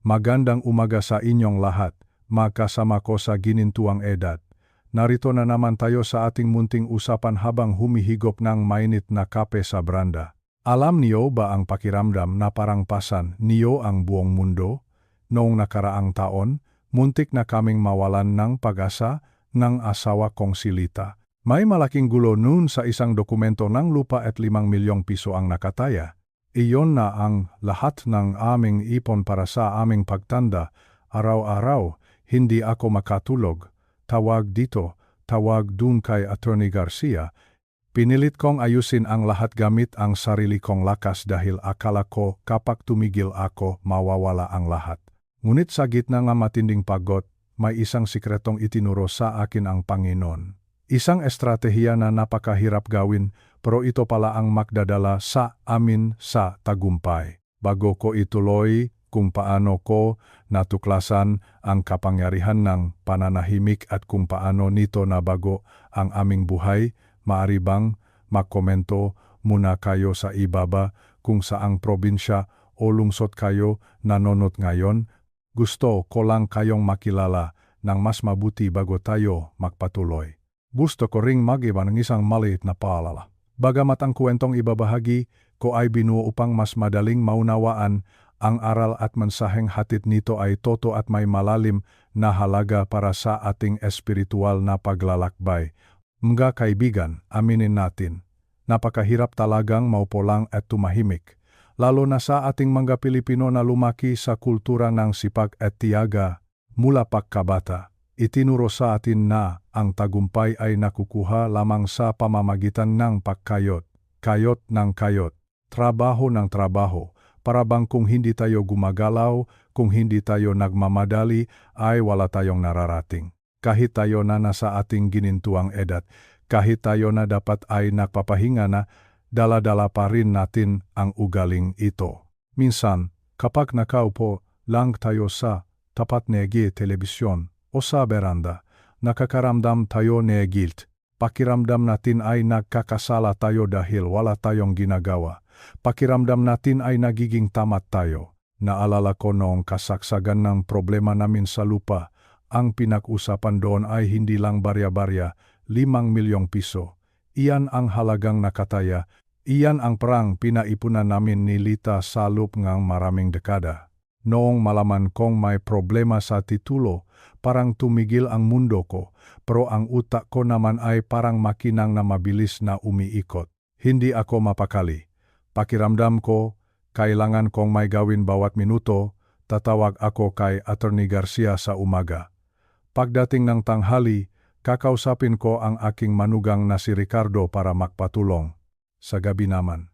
Magandang umaga sa inyong lahat, makasama ko sa ginintuang edad. Narito na naman tayo sa ating munting usapan habang humihigop ng mainit na kape sa branda. Alam niyo ba ang pakiramdam na parang pasan niyo ang buong mundo? Noong nakaraang taon, muntik na kaming mawalan ng pag-asa ng asawa kong si Lita. May malaking gulo noon sa isang dokumento ng lupa at 5 milyong piso ang nakataya. Iyon na ang lahat ng aming ipon para sa aming pagtanda. Araw-araw, hindi ako makatulog. Tawag dito, tawag dun kay Attorney Garcia. Pinilit kong ayusin ang lahat gamit ang sarili kong lakas dahil akala ko kapag tumigil ako, mawawala ang lahat. Ngunit sa gitna ng matinding pagod, may isang sikretong itinuro sa akin ang Panginoon. Isang estratehiya na napakahirap gawin, pero ito pala ang magdadala sa amin sa tagumpay. Bago ko ituloy kung paano ko natuklasan ang kapangyarihan ng pananahimik at kung paano nito nabago ang aming buhay, maaari bang magkomento muna kayo sa ibaba kung saang probinsya o lungsod kayo nanonood ngayon? Gusto ko lang kayong makilala ng mas mabuti bago tayo magpatuloy. Gusto ko ring mag-iba ng isang maliit na paalala. Bagamat ang kwentong ibabahagi ko ay binuo upang mas madaling maunawaan, ang aral at mensaheng hatid nito ay totoo at may malalim na halaga para sa ating espiritual na paglalakbay. Mga kaibigan, aminin natin, napakahirap talagang maupo lang at tumahimik, lalo na sa ating mga Pilipino na lumaki sa kultura ng sipag at tiyaga mula pagkabata. Itinuro sa atin na ang tagumpay ay nakukuha lamang sa pamamagitan ng pagkayot, kayot ng kayot, trabaho ng trabaho, para bang kung hindi tayo gumagalaw, kung hindi tayo nagmamadali, ay wala tayong nararating. Kahit tayo na nasa ating ginintuang edad, kahit tayo na dapat ay nagpapahinga na, dala-dala pa rin natin ang ugaling ito. Minsan, kapag nakaupo lang tayo sa tapat ng telebisyon, o sa beranda, nakakaramdam tayo ng guilt. Pakiramdam natin ay nagkakasala tayo dahil wala tayong ginagawa. Pakiramdam natin ay nagiging tamad tayo. Naalala ko noong kasagsagan ng problema namin sa lupa, ang pinag-usapan doon ay hindi lang barya-barya, 5 milyong piso. Iyan ang halagang nakataya. Iyan ang perang pinaipunan namin ni Lita sa loob ng maraming dekada. Noong malaman kong may problema sa titulo, parang tumigil ang mundo ko, pero ang utak ko naman ay parang makinang na mabilis na umiikot. Hindi ako mapakali. Pakiramdam ko, kailangan kong may gawin bawat minuto, tatawag ako kay Attorney Garcia sa umaga. Pagdating ng tanghali, kakausapin ko ang aking manugang na si Ricardo para magpatulong. Sa gabi naman,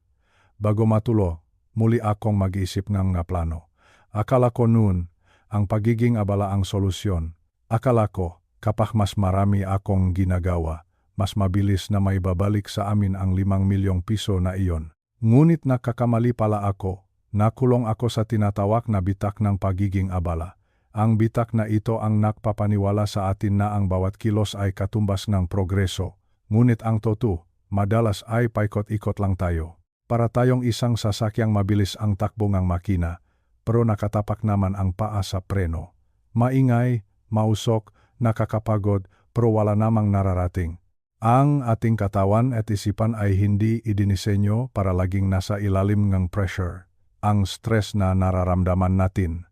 bago matulog, muli akong mag-isip ng plano. Akala ko noon, ang pagiging abala ang solusyon. Akala ko, kapag mas marami akong ginagawa, mas mabilis na may babalik sa amin ang 5 milyong piso na iyon. Ngunit nakakamali pala ako, nakulong ako sa tinatawag na bitak ng pagiging abala. Ang bitak na ito ang nagpapaniwala sa atin na ang bawat kilos ay katumbas ng progreso. Ngunit ang totoo, madalas ay paikot-ikot lang tayo. Para tayong isang sasakyang mabilis ang takbo ng makina, pero nakatapak naman ang paa sa preno. Maingay, mausok, nakakapagod, pero wala namang nararating. Ang ating katawan at isipan ay hindi idinisenyo para laging nasa ilalim ng pressure. Ang stress na nararamdaman natin,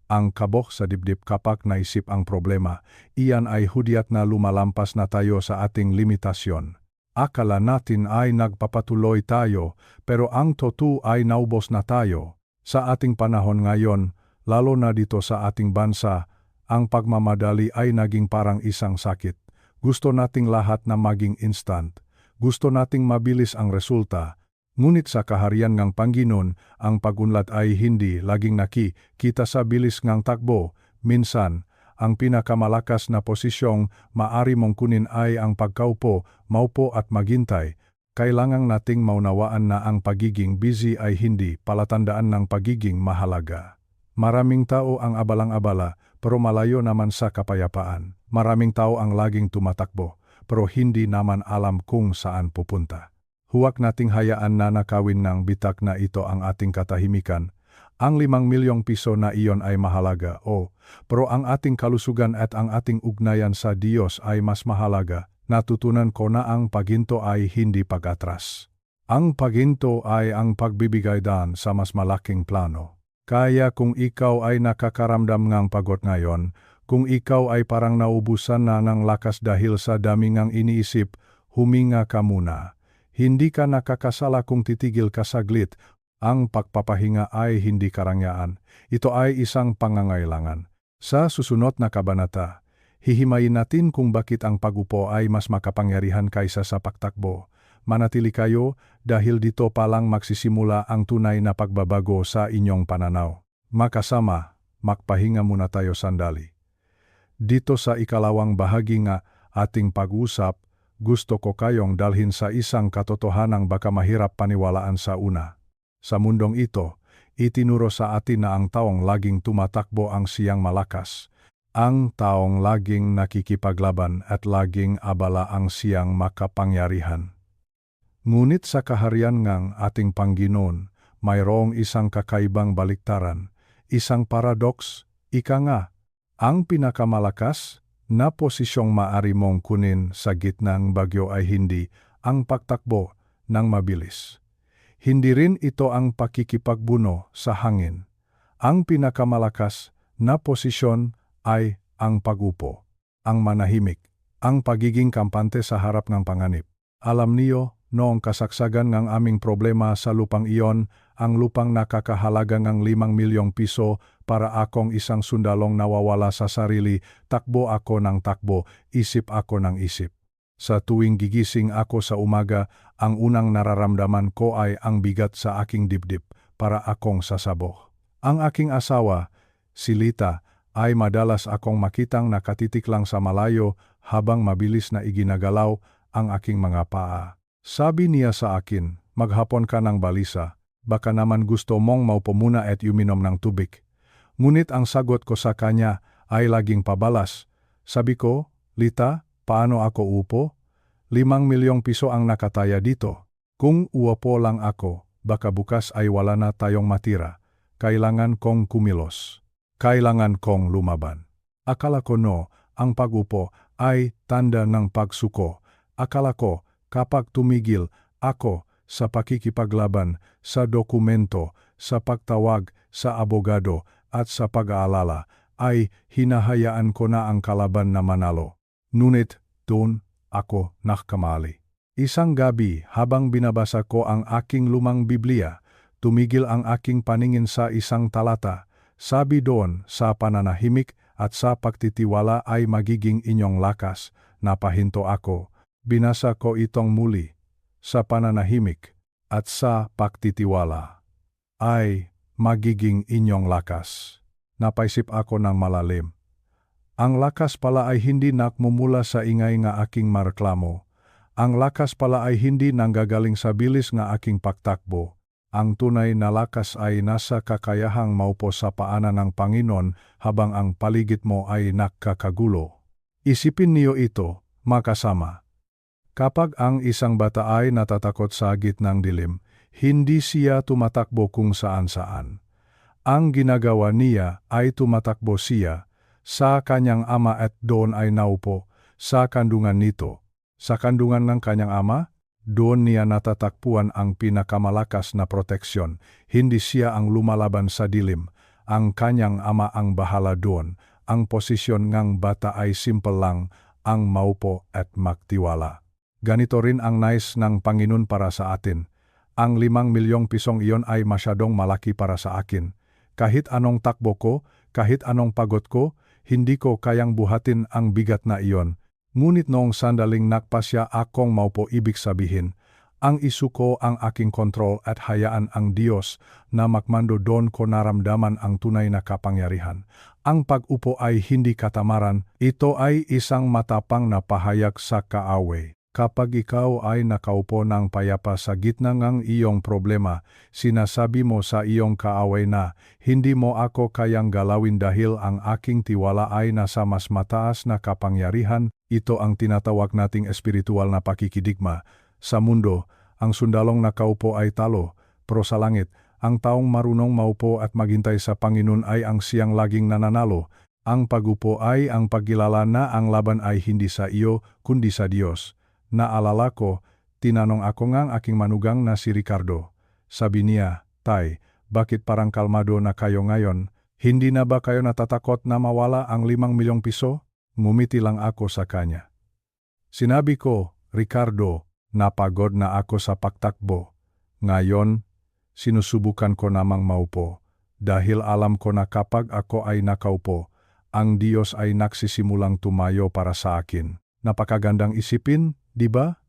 ang kabog sa dibdib kapag naisip ang problema, iyan ay hudyat na lumalampas na tayo sa ating limitasyon. Akala natin ay nagpapatuloy tayo, pero ang totoo ay naubos na tayo. Sa ating panahon ngayon, lalo na dito sa ating bansa, ang pagmamadali ay naging parang isang sakit. Gusto nating lahat na maging instant. Gusto nating mabilis ang resulta. Ngunit sa kaharian ng Panginoon, ang pagunlad ay hindi laging nakikita sa bilis ng takbo. Minsan, ang pinakamalakas na posisyong maari mong kunin ay ang pagkaupo, maupo at maghintay. Kailangang nating maunawaan na ang pagiging busy ay hindi palatandaan ng pagiging mahalaga. Maraming tao ang abalang-abala, pero malayo naman sa kapayapaan. Maraming tao ang laging tumatakbo, pero hindi naman alam kung saan pupunta. Huwag nating hayaan na nakawin ng bitak na ito ang ating katahimikan. Ang 5 milyong piso na iyon ay mahalaga, pero ang ating kalusugan at ang ating ugnayan sa Diyos ay mas mahalaga. Natutunan ko na ang paginto ay hindi pag-atras. Ang paginto ay ang pagbibigay daan sa mas malaking plano. Kaya kung ikaw ay nakakaramdam ng pagod ngayon, kung ikaw ay parang naubusan na ng lakas dahil sa dami ngang iniisip, huminga ka muna. Hindi ka nakakasala kung titigil ka saglit. Ang pagpapahinga ay hindi karangyaan. Ito ay isang pangangailangan. Sa susunod na kabanata, hihimayin natin kung bakit ang pagupo ay mas makapangyarihan kaysa sa pagtakbo. Manatili kayo dahil dito pa lang magsisimula ang tunay na pagbabago sa inyong pananaw. Makasama, magpahinga muna tayo sandali. Dito sa ikalawang bahagi nga ating pag-usap, gusto ko kayong dalhin sa isang katotohanang baka mahirap paniwalaan sa una. Sa mundong ito, itinuro sa atin na ang taong laging tumatakbo ang siyang malakas. Ang taong laging nakikipaglaban at laging abala ang siyang makapangyarihan. Ngunit sa kaharian ngang ating Panginoon, mayroong isang kakaibang baliktaran, isang paradox, ika nga, ang pinakamalakas na posisyong maaari mong kunin sa gitnang bagyo ay hindi ang pagtakbo ng mabilis. Hindi rin ito ang pakikipagbuno sa hangin. Ang pinakamalakas na posisyon ay ang pagupo, ang manahimik, ang pagiging kampante sa harap ng panganib. Alam niyo, noong kasagsagan ng aming problema sa lupang iyon, ang lupang nakakahalaga ng 5 milyong piso para akong isang sundalong nawawala sa sarili, takbo ako ng takbo, isip ako ng isip. Sa tuwing gigising ako sa umaga, ang unang nararamdaman ko ay ang bigat sa aking dibdib para akong sasabog. Ang aking asawa, si Lita, ay madalas akong makitang nakatitik lang sa malayo habang mabilis na iginagalaw ang aking mga paa. Sabi niya sa akin, maghapon ka ng balisa, baka naman gusto mong maupo muna at uminom ng tubig. Ngunit ang sagot ko sa kanya ay laging pabalas. Sabi ko, Lita, paano ako upo? 5 milyong piso ang nakataya dito. Kung uupo lang ako, baka bukas ay wala na tayong matira. Kailangan kong kumilos. Kailangan kong lumaban. Akala ko ang pagupo ay tanda ng pagsuko. Akala ko, kapag tumigil ako sa pakikipaglaban, sa dokumento, sa pagtawag, sa abogado, at sa pag-aalala, ay hinahayaan ko na ang kalaban na manalo. Ngunit, doon ako nakamali. Isang gabi habang binabasa ko ang aking lumang Biblia, tumigil ang aking paningin sa isang talata. Sabi doon, sa pananahimik at sa pagtitiwala ay magiging inyong lakas. Napahinto ako. Binasa ko itong muli. Sa pananahimik at sa pagtitiwala ay magiging inyong lakas. Napaisip ako ng malalim. Ang lakas pala ay hindi nakmumula sa ingay nga aking mareklamo. Ang lakas pala ay hindi nanggagaling sa bilis nga aking pagtakbo. Ang tunay na lakas ay nasa kakayahang maupo sa paanan ng Panginoon habang ang paligid mo ay nakakagulo. Isipin niyo ito, makasama. Kapag ang isang bata ay natatakot sa gitnang dilim, hindi siya tumatakbo kung saan-saan. Ang ginagawa niya ay tumatakbo siya sa kanyang ama at doon ay naupo sa kandungan nito. Sa kandungan ng kanyang ama, doon niya natatakpuan ang pinakamalakas na proteksyon. Hindi siya ang lumalaban sa dilim. Ang kanyang ama ang bahala doon. Ang posisyon ng bata ay simple lang, ang maupo at magtiwala. Ganito rin ang nais ng Panginoon para sa atin. Ang 5 milyong pisong iyon ay masyadong malaki para sa akin. Kahit anong takbo ko, kahit anong pagod ko, hindi ko kayang buhatin ang bigat na iyon. Ngunit noong sandaling nakpasya akong maupo, ibig sabihin, ang isuko ang aking kontrol at hayaan ang Diyos na magmando, doon ko naramdaman ang tunay na kapangyarihan. Ang pag-upo ay hindi katamaran, ito ay isang matapang na pahayag sa kaaway. Kapag ikaw ay nakaupo ng payapa sa gitna ng iyong problema, sinasabi mo sa iyong kaaway na, hindi mo ako kayang galawin dahil ang aking tiwala ay nasa mas mataas na kapangyarihan. Ito ang tinatawag nating espiritual na pakikidigma. Sa mundo, ang sundalong nakaupo ay talo, pero sa langit, Ang taong marunong maupo at maghintay sa Panginoon ay ang siyang laging nananalo. Ang pagupo ay ang pagkilala na ang laban ay hindi sa iyo, kundi sa Diyos. Naalala ko, tinanong ako ngang aking manugang na si Ricardo. Sabi niya, "Tay, bakit parang kalmado na kayo ngayon? Hindi na ba kayo natatakot na mawala ang 5 milyong piso?" Ngumiti lang ako sa kanya. Sinabi ko, "Ricardo, napagod na ako sa pagtakbo. Ngayon, sinusubukan ko namang maupo. Dahil alam ko na kapag ako ay nakaupo, ang Diyos ay nagsisimulang tumayo para sa akin." Napakagandang isipin, di ba?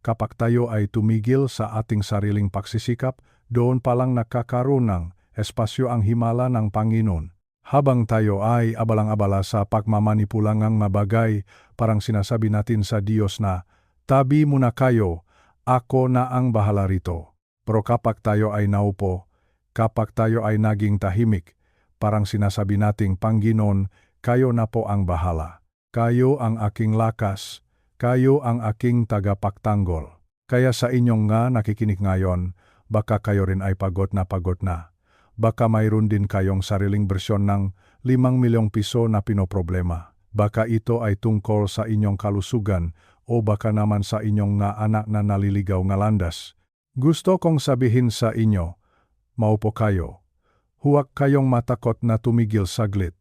Kapag tayo ay tumigil sa ating sariling pagsisikap, doon palang nakakaroon ng espasyo ang himala ng Panginoon. Habang tayo ay abalang-abala sa pagmamanipulangang mabagay, parang sinasabi natin sa Diyos na, "Tabi muna kayo, ako na ang bahala rito." Pero kapag tayo ay naupo, kapag tayo ay naging tahimik, parang sinasabi nating, "Panginoon, kayo na po ang bahala. Kayo ang aking lakas, kayo ang aking tagapagtanggol." Kaya sa inyong nga nakikinig ngayon, baka kayo rin ay pagod na pagod na. Baka mayroon din kayong sariling bersyon ng 5 milyong piso na pinoproblema. Baka ito ay tungkol sa inyong kalusugan o baka naman sa inyong nga anak na naliligaw nga landas. Gusto kong sabihin sa inyo, maupo kayo. Huwag kayong matakot na tumigil saglit.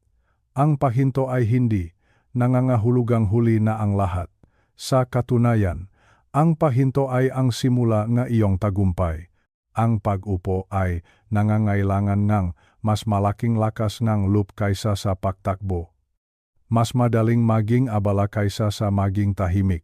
Ang pahinto ay hindi nangangahulugang huli na ang lahat. Sa katunayan, ang pahinto ay ang simula ng iyong tagumpay. Ang pag-upo ay nangangailangan ng mas malaking lakas ng loob kaysa sa pagtakbo. Mas madaling maging abala kaysa sa maging tahimik.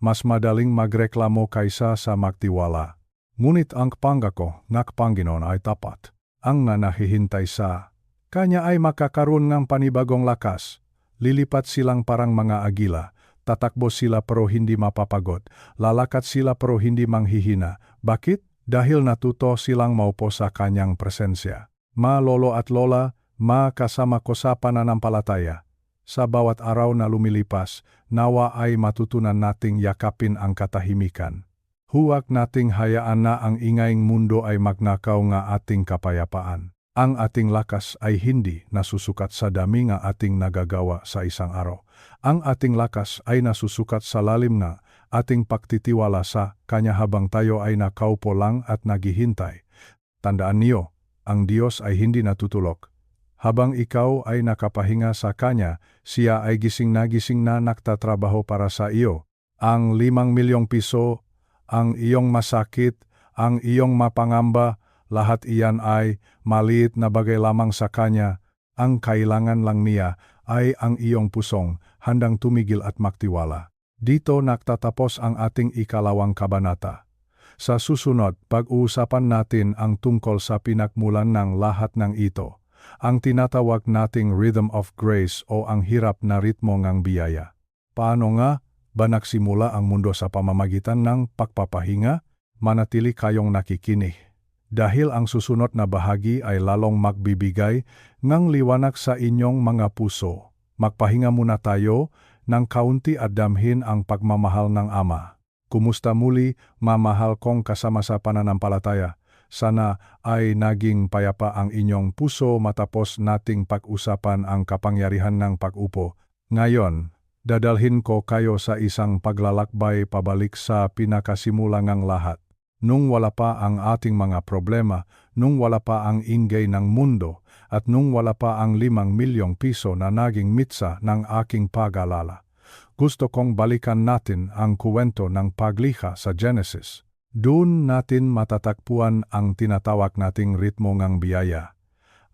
Mas madaling magreklamo kaysa sa magtiwala. Ngunit ang pangako ng Panginoon ay tapat. Ang nanahihintay sa Kanya ay makakaroon ng panibagong lakas. Lilipat silang parang mga agila. Tatakbo sila pero hindi mapapagod. Lalakad sila pero hindi manghihina. Bakit? Dahil natuto silang maupo sa Kanyang presensya. Ma lolo at lola, ma kasama ko sa pananampalataya. Sa bawat araw na lumilipas, nawa ay matutunan nating yakapin ang katahimikan. Huwag nating hayaan na ang ingayng mundo ay magnakaw nga ating kapayapaan. Ang ating lakas ay hindi nasusukat sa dami nga ating nagagawa sa isang araw. Ang ating lakas ay nasusukat sa lalim na ating pagtitiwala sa Kanya habang tayo ay nakaupo lang at naghihintay. Tandaan niyo, ang Diyos ay hindi natutulog. Habang ikaw ay nakapahinga sa Kanya, Siya ay gising na nagtatrabaho para sa iyo. Ang 5 milyong piso, ang iyong masakit, ang iyong mapangamba, lahat iyan ay maliit na bagay lamang sa Kanya. Ang kailangan lang niya ay ang iyong pusong handang tumigil at magtiwala. Dito nagtatapos ang ating 2 kabanata. Sa susunod, pag-uusapan natin ang tungkol sa pinagmulan ng lahat ng ito, ang tinatawag nating rhythm of grace o ang hirap na ritmo ng biyaya. Paano nga ba nagsimula ang mundo sa pamamagitan ng pagpapahinga? Manatili kayong nakikinig. Dahil ang susunod na bahagi ay lalong magbibigay ng liwanag sa inyong mga puso. Magpahinga muna tayo ng kaunti at damhin ang pagmamahal ng Ama. Kumusta muli, mamahal kong kasama sa pananampalataya? Sana ay naging payapa ang inyong puso matapos nating pag-usapan ang kapangyarihan ng pag-upo. Ngayon, dadalhin ko kayo sa isang paglalakbay pabalik sa pinakasimula ng lahat. Nung wala pa ang ating mga problema, nung wala pa ang ingay ng mundo, at nung wala pa ang 5 milyong piso na naging mitsa ng aking pag-alala. Gusto kong balikan natin ang kwento ng paglikha sa Genesis. Doon natin matatagpuan ang tinatawag nating ritmo ng biyaya.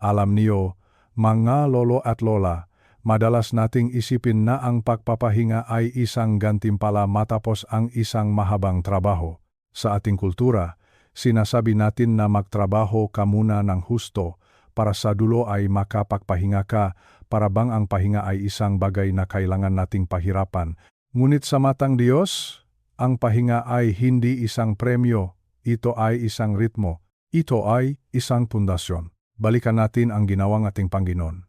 Alam niyo, mga lolo at lola, madalas nating isipin na ang pagpapahinga ay isang gantimpala matapos ang isang mahabang trabaho. Sa ating kultura, sinasabi natin na magtrabaho ka muna ng husto para sa dulo ay makapagpahinga ka, para bang ang pahinga ay isang bagay na kailangan nating pahirapan. Ngunit sa matang Diyos, ang pahinga ay hindi isang premyo, ito ay isang ritmo, ito ay isang pundasyon. Balikan natin ang ginawang ating Panginoon.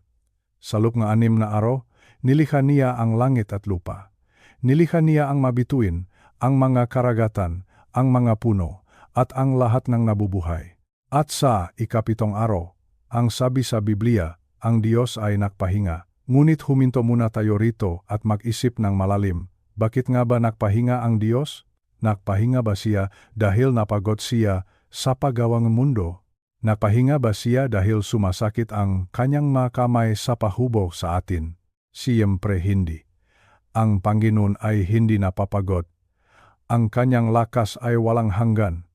Sa loob ng 6 na araw, nilikha niya ang langit at lupa. Nilikha niya ang mabituin, ang mga karagatan, ang mga puno, at ang lahat ng nabubuhay. At sa ikapitong araw, ang sabi sa Biblia, ang Diyos ay nagpahinga. Ngunit huminto muna tayo rito at mag-isip ng malalim. Bakit nga ba nagpahinga ang Diyos? Nagpahinga ba siya dahil napagod siya sa paggawang mundo? Nagpahinga ba siya dahil sumasakit ang kanyang mga kamay sa pahubog sa atin? Siyempre hindi. Ang Panginoon ay hindi napapagod. Ang kanyang lakas ay walang hanggan.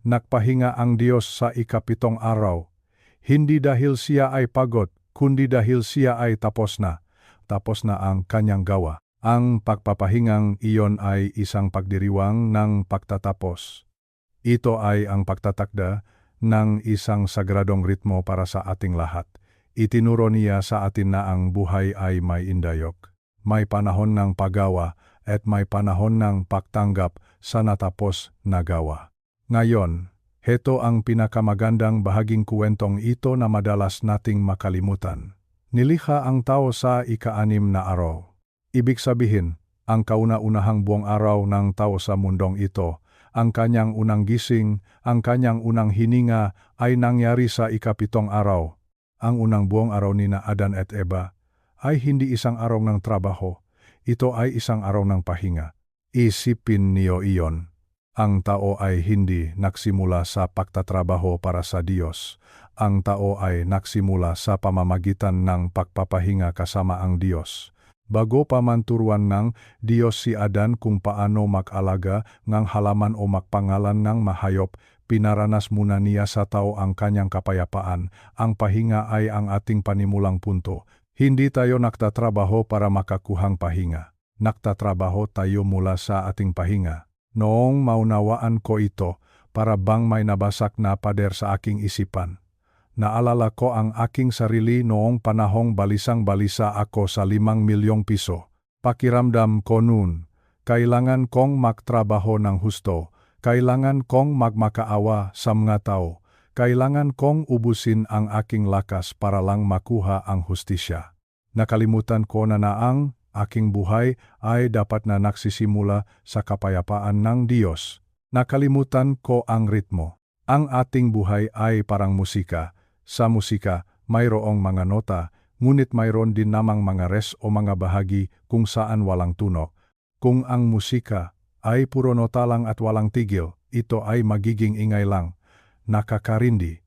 Nagpahinga ang Diyos sa ikapitong araw. Hindi dahil siya ay pagod, kundi dahil siya ay tapos na. Tapos na ang kanyang gawa. Ang pagpapahingang iyon ay isang pagdiriwang ng pagtatapos. Ito ay ang pagtatakda ng isang sagradong ritmo para sa ating lahat. Itinuro niya sa atin na ang buhay ay may indayok. May panahon ng paggawa at may panahon ng pagtanggap sa natapos na gawa. Ngayon, heto ang pinakamagandang bahaging kwentong ito na madalas nating makalimutan. Nilikha ang tao sa ika-6 na araw. Ibig sabihin, ang kauna-unahang buong araw ng tao sa mundong ito, ang kanyang unang gising, ang kanyang unang hininga ay nangyari sa ikapitong araw. Ang unang buong araw ni Adan at Eva ay hindi isang araw ng trabaho, ito ay isang araw ng pahinga. Isipin niyo iyon. Ang tao ay hindi nagsimula sa pagtatrabaho para sa Diyos. Ang tao ay nagsimula sa pamamagitan ng pagpapahinga kasama ang Diyos. Bago pa man turuan ng Diyos si Adan kung paano mag-alaga ng halaman o magpangalan ng mahayop, pinaranas muna niya sa tao ang kanyang kapayapaan. Ang pahinga ay ang ating panimulang punto. Hindi tayo nagtatrabaho para makakuhang pahinga. Nagtatrabaho tayo mula sa ating pahinga. Noong maunawaan ko ito, para bang may nabasak na pader sa aking isipan. Naalala ko ang aking sarili noong panahong balisang-balisa ako sa 5 milyong piso. Pakiramdam ko noon, kailangan kong magtrabaho ng husto, kailangan kong magmakaawa sa mga tao, kailangan kong ubusin ang aking lakas para lang makuha ang hustisya. Nakalimutan ko na ang aking buhay ay dapat na nagsisimula sa kapayapaan ng Diyos. Nakalimutan ko ang ritmo. Ang ating buhay ay parang musika. Sa musika, mayroong mga nota, ngunit mayroon din namang mga res o mga bahagi kung saan walang tunog. Kung ang musika ay puro nota lang at walang tigil, ito ay magiging ingay lang, nakakarindi,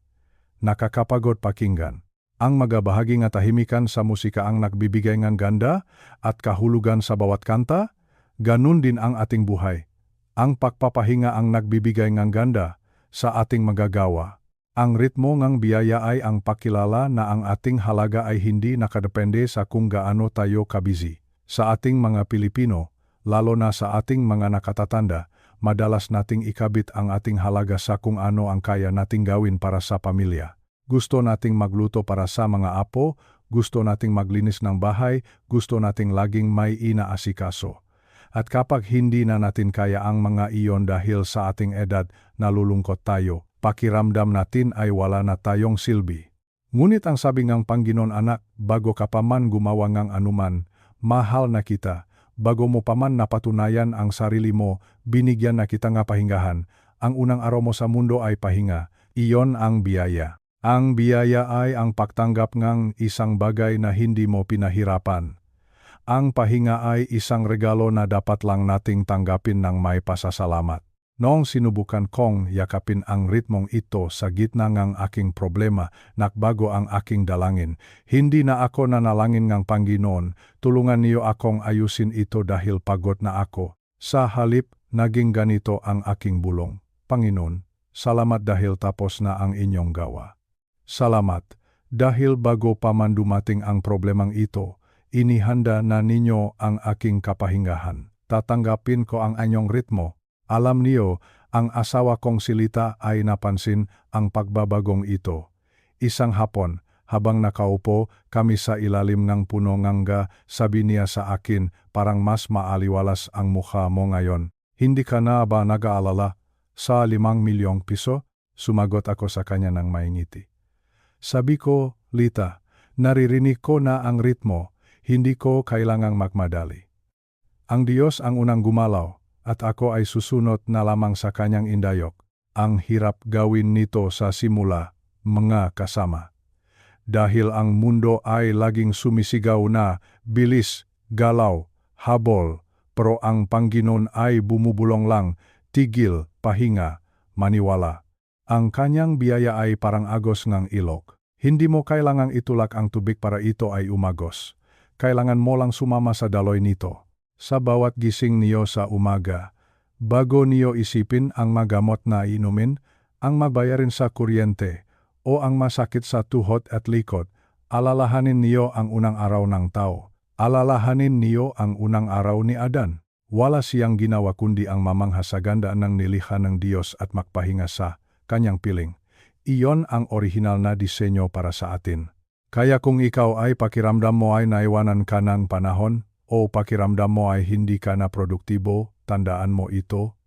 nakakapagod pakinggan. Ang magabahaging at tahimikan sa musika ang nagbibigay ng ganda at kahulugan sa bawat kanta, ganun din ang ating buhay. Ang pagpapahinga ang nagbibigay ng ganda sa ating magagawa. Ang ritmo ng biyaya ay ang pakilala na ang ating halaga ay hindi nakadepende sa kung gaano tayo kabizi. Sa ating mga Pilipino, lalo na sa ating mga nakatatanda, madalas nating ikabit ang ating halaga sa kung ano ang kaya nating gawin para sa pamilya. Gusto nating magluto para sa mga apo, gusto nating maglinis ng bahay, gusto nating laging may inaasikaso. At kapag hindi na natin kaya ang mga iyon dahil sa ating edad, nalulungkot tayo. Pakiramdam natin ay wala na tayong silbi. Ngunit ang sabi ng Panginoon, anak, bago ka pa man gumawa ng anuman, mahal na kita. Bago mo pa man napatunayan ang sarili mo, binigyan na kita nga pahingahan. Ang unang araw mo sa mundo ay pahinga. Iyon ang biyaya. Ang biyaya ay ang pagtanggap ng isang bagay na hindi mo pinahirapan. Ang pahinga ay isang regalo na dapat lang nating tanggapin ng may pasasalamat. Noong sinubukan kong yakapin ang ritmong ito sa gitna ng aking problema, nakbago ang aking dalangin. Hindi na ako nanalangin ng Panginoon, tulungan niyo akong ayusin ito dahil pagod na ako. Sa halip, naging ganito ang aking bulong. Panginoon, salamat dahil tapos na ang inyong gawa. Salamat, dahil bago pa man dumating ang problemang ito, inihanda na ninyo ang aking kapahingahan. Tatanggapin ko ang anyong ritmo. Alam niyo, ang asawa kong si Lita ay napansin ang pagbabagong ito. Isang hapon, habang nakaupo kami sa ilalim ng puno ngangga, sabi niya sa akin, parang mas maaliwalas ang mukha mo ngayon. Hindi ka na ba nag-aalala sa 5 milyong piso? Sumagot ako sa kanya ng may ngiti. Sabi ko, Lita, naririnig ko na ang ritmo, hindi ko kailangang magmadali. Ang Diyos ang unang gumalaw, at ako ay susunod na lamang sa kanyang indayok. ang hirap gawin nito sa simula, mga kasama. Dahil ang mundo ay laging sumisigaw na bilis, galaw, habol, pero ang Panginoon ay bumubulong lang, tigil, pahinga, maniwala. Ang kanyang biyaya ay parang agos ng ilog. Hindi mo kailangang itulak ang tubig para ito ay umagos. Kailangan mo lang sumama sa daloy nito. Sa bawat gising niyo sa umaga, bago niyo isipin ang magamot na inumin, ang magbayarin sa kuryente, o ang masakit sa tuhod at likod, alalahanin niyo ang unang araw ng tao. Alalahanin niyo ang unang araw ni Adan. Wala siyang ginawa kundi ang mamangha sa ganda ng nilikha ng Diyos at magpahinga sa kanyang piling. Iyon ang orihinal na disenyo para sa atin. Kaya kung ikaw ay pakiramdam mo ay naiwanan ka ng panahon, o pakiramdam mo ay hindi ka na produktibo, tandaan mo ito.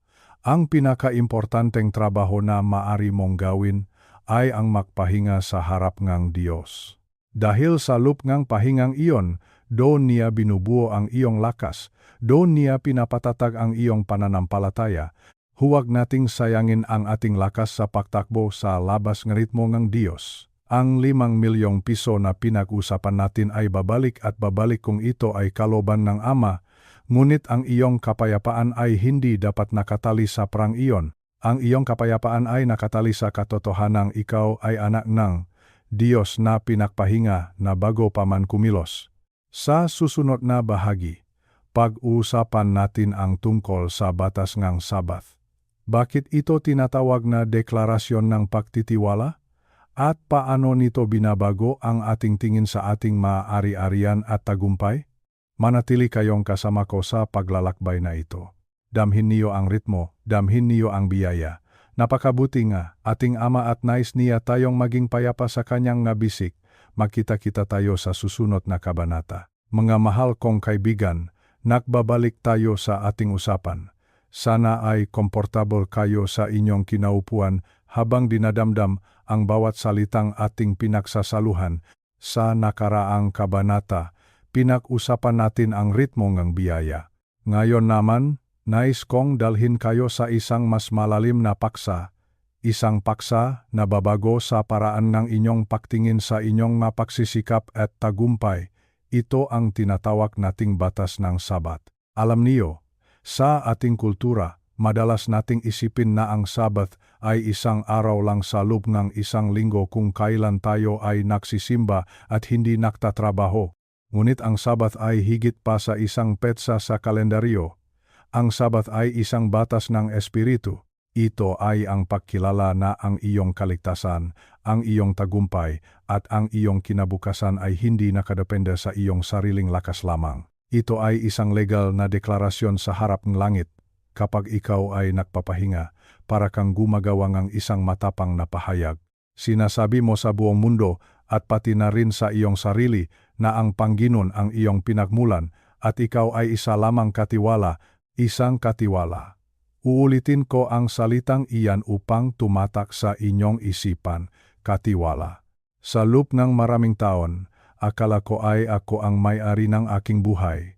Ang pinaka-importanteng trabaho na maari mong gawin ay ang magpahinga sa harap ng Diyos. Dahil sa loop ng pahingang iyon, doon niya binubuo ang iyong lakas, doon niya pinapatatag ang iyong pananampalataya. Huwag nating sayangin ang ating lakas sa pagtakbo sa labas ng ritmo ng Diyos. Ang 5 milyong piso na pinag-usapan natin ay babalik at babalik kung ito ay kalooban ng Ama, ngunit ang iyong kapayapaan ay hindi dapat nakatali sa perang iyon. Ang iyong kapayapaan ay nakatali sa katotohanang ikaw ay anak ng Diyos na pinakpahinga na bago pa man kumilos. Sa susunod na bahagi, pag-uusapan natin ang tungkol sa batas ng Sabath. Bakit ito tinatawag na deklarasyon ng pagtitiwala? At paano nito binabago ang ating tingin sa ating maaari-arian at tagumpay? Manatili kayong kasama ko sa paglalakbay na ito. Damhin niyo ang ritmo, damhin niyo ang biyaya. Napakabuti nga, ating Ama at nais niya tayong maging payapa sa kanyang nabisik. Makita-kita tayo sa susunod na kabanata. Mga mahal kong kaibigan, nagbabalik tayo sa ating usapan. Sana ay komportable kayo sa inyong kinaupuan habang dinadamdam ang bawat salitang ating pinagsasaluhan. Sa nakaraang kabanata, pinag-usapan natin ang ritmo ng biyaya. Ngayon naman, nais kong dalhin kayo sa isang mas malalim na paksa. Isang paksa na babago sa paraan ng inyong pagtingin sa inyong mapagsisikap at tagumpay. Ito ang tinatawag nating batas ng Sabat. Alam niyo, sa ating kultura, madalas nating isipin na ang Sabat ay isang araw lang sa loob ng isang linggo kung kailan tayo ay nagsisimba at hindi nagtatrabaho. Ngunit ang Sabat ay higit pa sa isang petsa sa kalendaryo. Ang Sabat ay isang batas ng Espiritu. Ito ay ang pagkilala na ang iyong kaligtasan, ang iyong tagumpay, at ang iyong kinabukasan ay hindi nakadepende sa iyong sariling lakas lamang. Ito ay isang legal na deklarasyon sa harap ng langit. Kapag ikaw ay nagpapahinga, para kang gumagawa ng isang matapang na pahayag. Sinasabi mo sa buong mundo at pati na rin sa iyong sarili na ang Panginoon ang iyong pinagmulan at ikaw ay isa lamang katiwala, isang katiwala. Uulitin ko ang salitang iyan upang tumatak sa inyong isipan, katiwala. Sa loob ng maraming taon, akala ko ay ako ang may-ari ng aking buhay.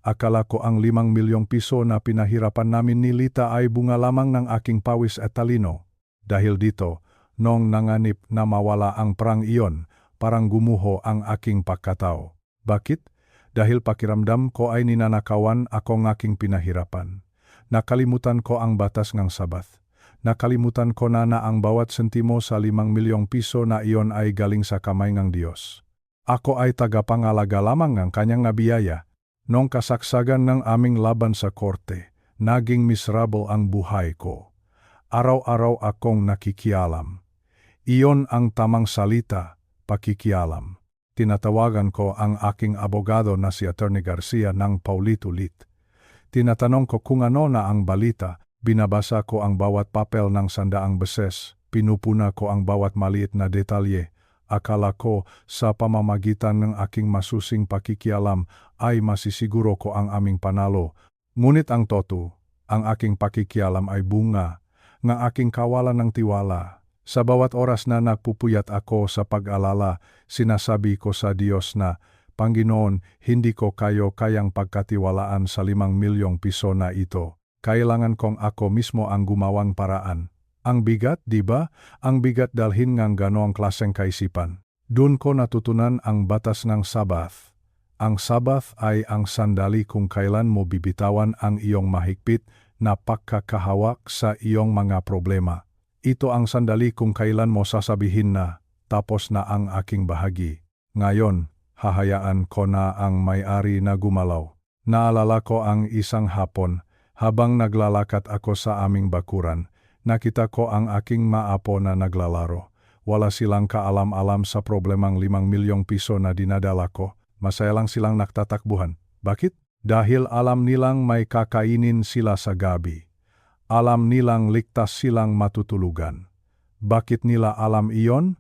Akala ko ang 5 milyong piso na pinahirapan namin ni Lita ay bunga lamang ng aking pawis at talino. Dahil dito, nung nanganib na mawala ang perang iyon, parang gumuho ang aking pagkatao. Bakit? Dahil pakiramdam ko ay ninanakawan ako ng aking pinahirapan. Nakalimutan ko ang batas ng Sabath. Nakalimutan ko na ang bawat sentimo sa 5 milyong piso na iyon ay galing sa kamay ng Diyos. Ako ay tagapangalaga lamang ng kanyang nabiyaya. Nung kasagsagan ng aming laban sa korte, naging miserable ang buhay ko. Araw-araw akong nakikialam. Iyon ang tamang salita, pakikialam. Tinatawagan ko ang aking abogado na si Attorney Garcia ng paulit-ulit. Tinatanong ko kung ano na ang balita, binabasa ko ang bawat papel ng 100 beses, pinupuna ko ang bawat maliit na detalye. Akala ko sa pamamagitan ng aking masusing pakikialam ay masisiguro ko ang aming panalo. Ngunit ang totoo, ang aking pakikialam ay bunga ng aking kawalan ng tiwala. Sa bawat oras na nagpupuyat ako sa pag-alala, sinasabi ko sa Diyos na, Panginoon, hindi ko kayo kayang pagkatiwalaan sa 5 milyong piso na ito. Kailangan kong ako mismo ang gumawang paraan. Ang bigat, di ba? Ang bigat dalhin ng ganoong klaseng kaisipan. Doon ko natutunan ang batas ng Sabath. Ang Sabath ay ang sandali kung kailan mo bibitawan ang iyong mahigpit na pagkakahawak sa iyong mga problema. Ito ang sandali kung kailan mo sasabihin na, tapos na ang aking bahagi. Ngayon, hahayaan ko na ang may-ari na gumalaw. Naalala ko ang isang hapon, habang naglalakad ako sa aming bakuran, nakita ko ang aking maapo na naglalaro. Wala silang kaalam-alam sa problemang 5 milyong piso na dinadala ko. Masaya lang silang nagtatakbuhan. Bakit? Dahil alam nilang may kakainin sila sa gabi. Alam nilang ligtas silang matutulugan. Bakit nila alam iyon?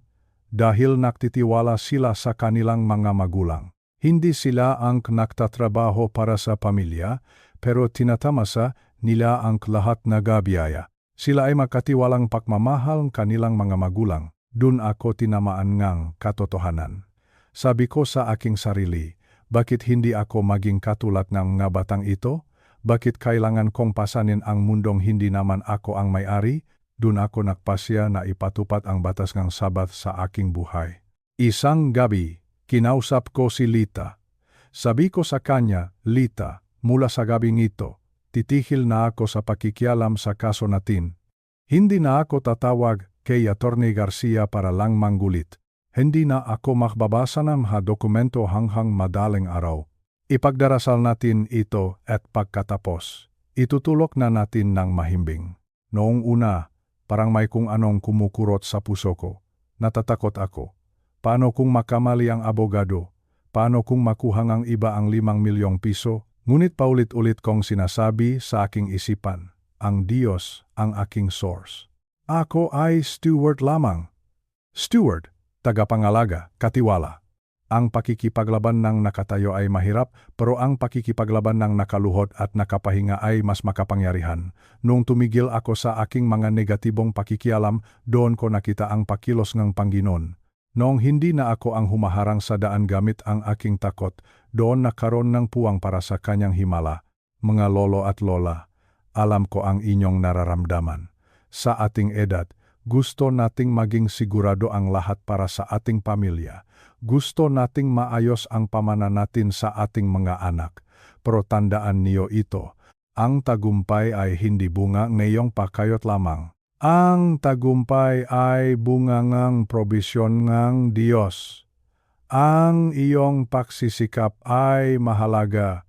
Dahil nagtitiwala sila sa kanilang mga magulang. Hindi sila ang nagtatrabaho para sa pamilya, pero tinatamasa nila ang lahat na gabiyaya. Sila ay makatiwalang pagmamahal kanilang mga magulang. Dun ako tinamaan ngang katotohanan. Sabi ko sa aking sarili, bakit hindi ako maging katulad ng mga batang ito? Bakit kailangan kong pasanin ang mundong hindi naman ako ang may-ari? Dun ako nagpasya na ipatupad ang batas ng Sabath sa aking buhay. Isang gabi, kinausap ko si Lita. Sabi ko sa kanya, Lita, mula sa gabing ito, titigil na ako sa pakikialam sa kaso natin. Hindi na ako tatawag kay Atty. Garcia para lang manggulit. Hindi na ako magbabasa ng mga dokumento hanggang madaling araw. Ipagdarasal natin ito at pagkatapos, itutulok na natin ng mahimbing. Noong una, parang may kung anong kumukurot sa puso ko. Natatakot ako. Paano kung makamali ang abogado? Paano kung makuha ng iba ang 5 milyong piso? Ngunit paulit-ulit kong sinasabi sa aking isipan, ang Diyos ang aking source. Ako ay steward lamang. Steward, tagapangalaga, katiwala. Ang pakikipaglaban ng nakatayo ay mahirap, pero ang pakikipaglaban ng nakaluhod at nakapahinga ay mas makapangyarihan. Nung tumigil ako sa aking mga negatibong pakikialam, doon ko nakita ang pakilos ng Panginoon. Noong hindi na ako ang humaharang sa daan gamit ang aking takot, doon nakaroon ng puwang para sa kanyang himala. Mga lolo at lola, alam ko ang inyong nararamdaman. Sa ating edad, gusto nating maging sigurado ang lahat para sa ating pamilya. Gusto nating maayos ang pamana natin sa ating mga anak. Pero tandaan niyo ito, ang tagumpay ay hindi bunga ng iyong pakayot lamang. Ang tagumpay ay bunga ng probisyon ng Diyos. Ang iyong pagsisikap ay mahalaga.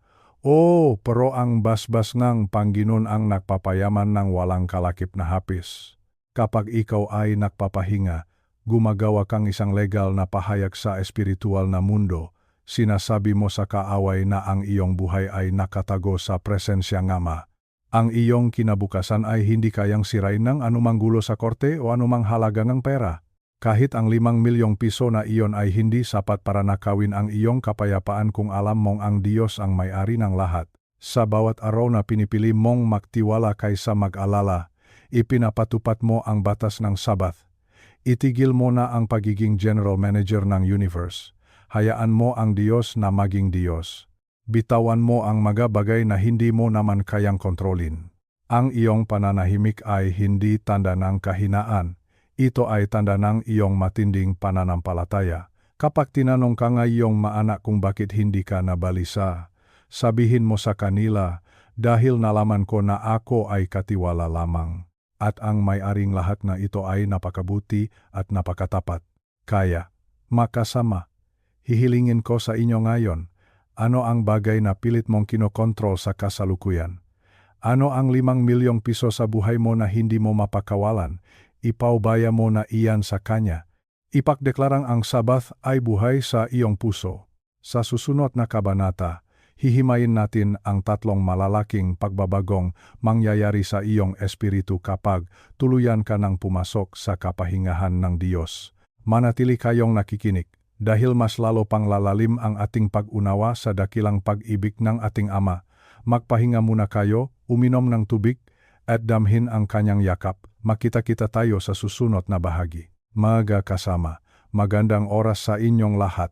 Pero ang basbas ng Panginoon ang nagpapayaman ng walang kalakip na hapis. Kapag ikaw ay nagpapahinga, gumagawa kang isang legal na pahayag sa espiritual na mundo, sinasabi mo sa kaaway na ang iyong buhay ay nakatago sa presensya ng Ama. Ang iyong kinabukasan ay hindi kayang sirain ng anumang gulo sa korte o anumang halaga ng pera. Kahit ang 5 milyong piso na iyon ay hindi sapat para nakawin ang iyong kapayapaan kung alam mong ang Diyos ang may-ari ng lahat. Sa bawat araw na pinipili mong magtiwala kaysa mag-alala, ipinapatupad mo ang batas ng Sabath. Itigil mo na ang pagiging general manager ng universe. Hayaan mo ang Diyos na maging Diyos. Bitawan mo ang mga bagay na hindi mo naman kayang kontrolin. Ang iyong pananahimik ay hindi tanda ng kahinaan. Ito ay tanda ng iyong matinding pananampalataya. Kapag tinanong ka ng iyong maanak kung bakit hindi ka nabalisa, sabihin mo sa kanila, dahil nalaman ko na ako ay katiwala lamang. At ang may-aring lahat na ito ay napakabuti at napakatapat. Kaya, makasama, hihilingin ko sa inyo ngayon, ano ang bagay na pilit mong kinokontrol sa kasalukuyan? Ano ang 5 milyong piso sa buhay mo na hindi mo mapakawalan? Ipaubaya mo na iyan sa Kanya. Ipagdeklarang ang Sabath ay buhay sa iyong puso. Sa susunod na kabanata, hihimayin natin ang 3 malalaking pagbabagong mangyayari sa iyong espiritu kapag tuluyan ka nang pumasok sa kapahingahan ng Diyos. Manatili kayong nakikinig, dahil mas lalo pang lalalim ang ating pag-unawa sa dakilang pag-ibig ng ating Ama. Magpahinga muna kayo, uminom ng tubig, at damhin ang kanyang yakap. Makita-kita tayo sa susunod na bahagi. Mga kasama, magandang oras sa inyong lahat.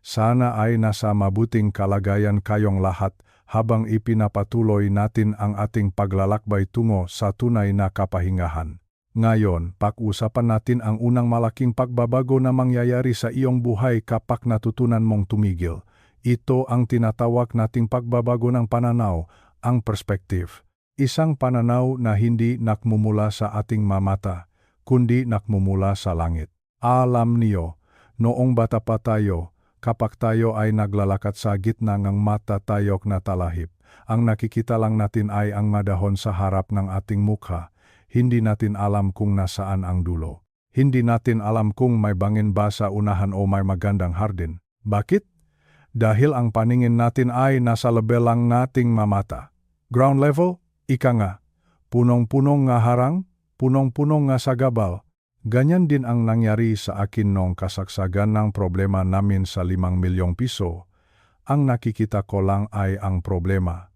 Sana ay nasa mabuting kalagayan kayong lahat habang ipinapatuloy natin ang ating paglalakbay tungo sa tunay na kapahingahan. Ngayon, pag-usapan natin ang unang malaking pagbabago na mangyayari sa iyong buhay kapag natutunan mong tumigil. Ito ang tinatawag nating pagbabago ng pananaw, ang perspective. Isang pananaw na hindi nakmumula sa ating mamata, kundi nakmumula sa langit. Alam niyo, noong bata pa tayo, kapag tayo ay naglalakad sa gitna ng mata tayong natalahip, ang nakikita lang natin ay ang madahon sa harap ng ating mukha. Hindi natin alam kung nasaan ang dulo. Hindi natin alam kung may bangin ba sa unahan o may magandang hardin. Bakit? Dahil ang paningin natin ay nasa level lang nating mamata. Ground level, ika nga. Punong-punong nga harang, punong-punong nga sagabal. Ganyan din ang nangyari sa akin nung kasagsagan ng problema namin sa 5 milyong piso. Ang nakikita ko lang ay ang problema.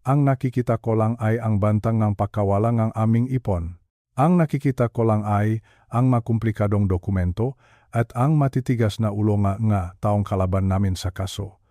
Ang nakikita ko lang ay ang bantang ng pagkawala ng aming ipon. Ang nakikita ko lang ay ang makumplikadong dokumento at ang matitigas na ulo nga taong kalaban namin sa kaso.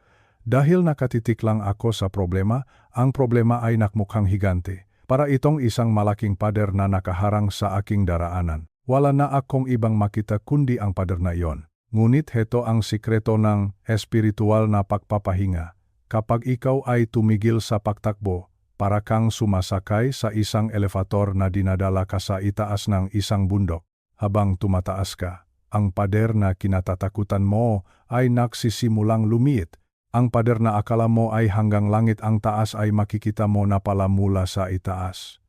Dahil nakatitik lang ako sa problema, ang problema ay nakmukhang higante. Para itong isang malaking pader na nakaharang sa aking daraanan. Wala na akong ibang makita kundi ang pader na iyon. Ngunit heto ang sikreto ng espiritual na pagpapahinga. Kapag ikaw ay tumigil sa pagtakbo, para kang sumasakay sa isang elevator na dinadala ka sa itaas ng isang bundok. Habang tumataas ka, ang pader na kinatatakutan mo ay nagsisimulang lumiit. Ang pader na akala mo ay hanggang langit ang taas ay makikita mo na pala mula sa itaas.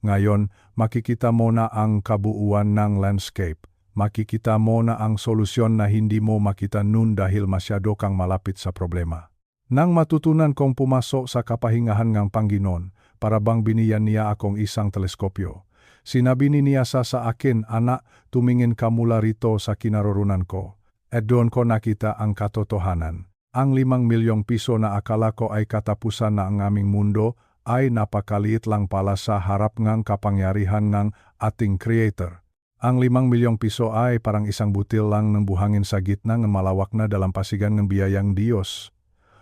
Ngayon, makikita mo na ang kabuuan ng landscape. Makikita mo na ang solusyon na hindi mo makita noon dahil masyado kang malapit sa problema. Nang matutunan kong pumasok sa kapahingahan ng Panginoon, para bang biniyan niya akong isang teleskopyo. Sinabi niya sa akin, anak, tumingin ka mula rito sa kinaroroonan ko. At doon ko nakita ang katotohanan. Ang 5 milyong piso na akala ko ay katapusan na ang aming mundo ay napakaliit lang pala sa harap ng kapangyarihan ng ating Creator. Ang 5 milyong piso ay parang isang butil lang ng buhangin sa gitna ng malawak na dalampasigan ng biyayang Diyos.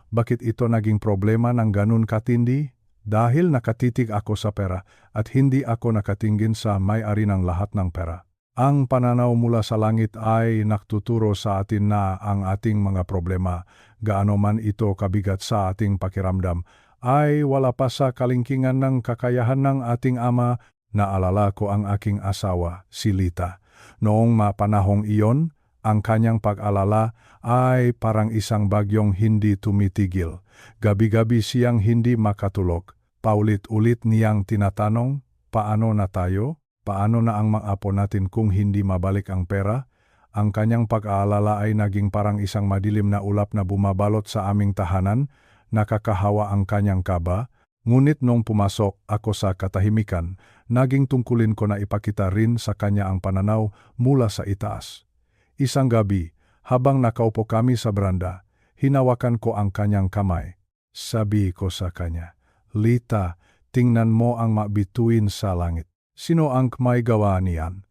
Bakit ito naging problema ng ganun katindi? Dahil nakatitig ako sa pera at hindi ako nakatingin sa may-ari ng lahat ng pera. Ang pananaw mula sa langit ay naktuturo sa atin na ang ating mga problema, gaano man ito kabigat sa ating pakiramdam, ay wala pa sa kalingkingan ng kakayahan ng ating Ama. Naalala ko ang aking asawa, si Lita. Noong mapanahong iyon, ang kanyang pag-alala ay parang isang bagyong hindi tumitigil. Gabi-gabi siyang hindi makatulog. Paulit-ulit niyang tinatanong, paano na tayo? Paano na ang mga apo natin kung hindi mabalik ang pera? Ang kanyang pag-aalala ay naging parang isang madilim na ulap na bumabalot sa aming tahanan. Nakakahawa ang kanyang kaba. Ngunit nung pumasok ako sa katahimikan, naging tungkulin ko na ipakita rin sa kanya ang pananaw mula sa itaas. Isang gabi, habang nakaupo kami sa beranda, hinawakan ko ang kanyang kamay. Sabi ko sa kanya, Lita, tingnan mo ang mabituin sa langit. Sino ang may gawa niyan?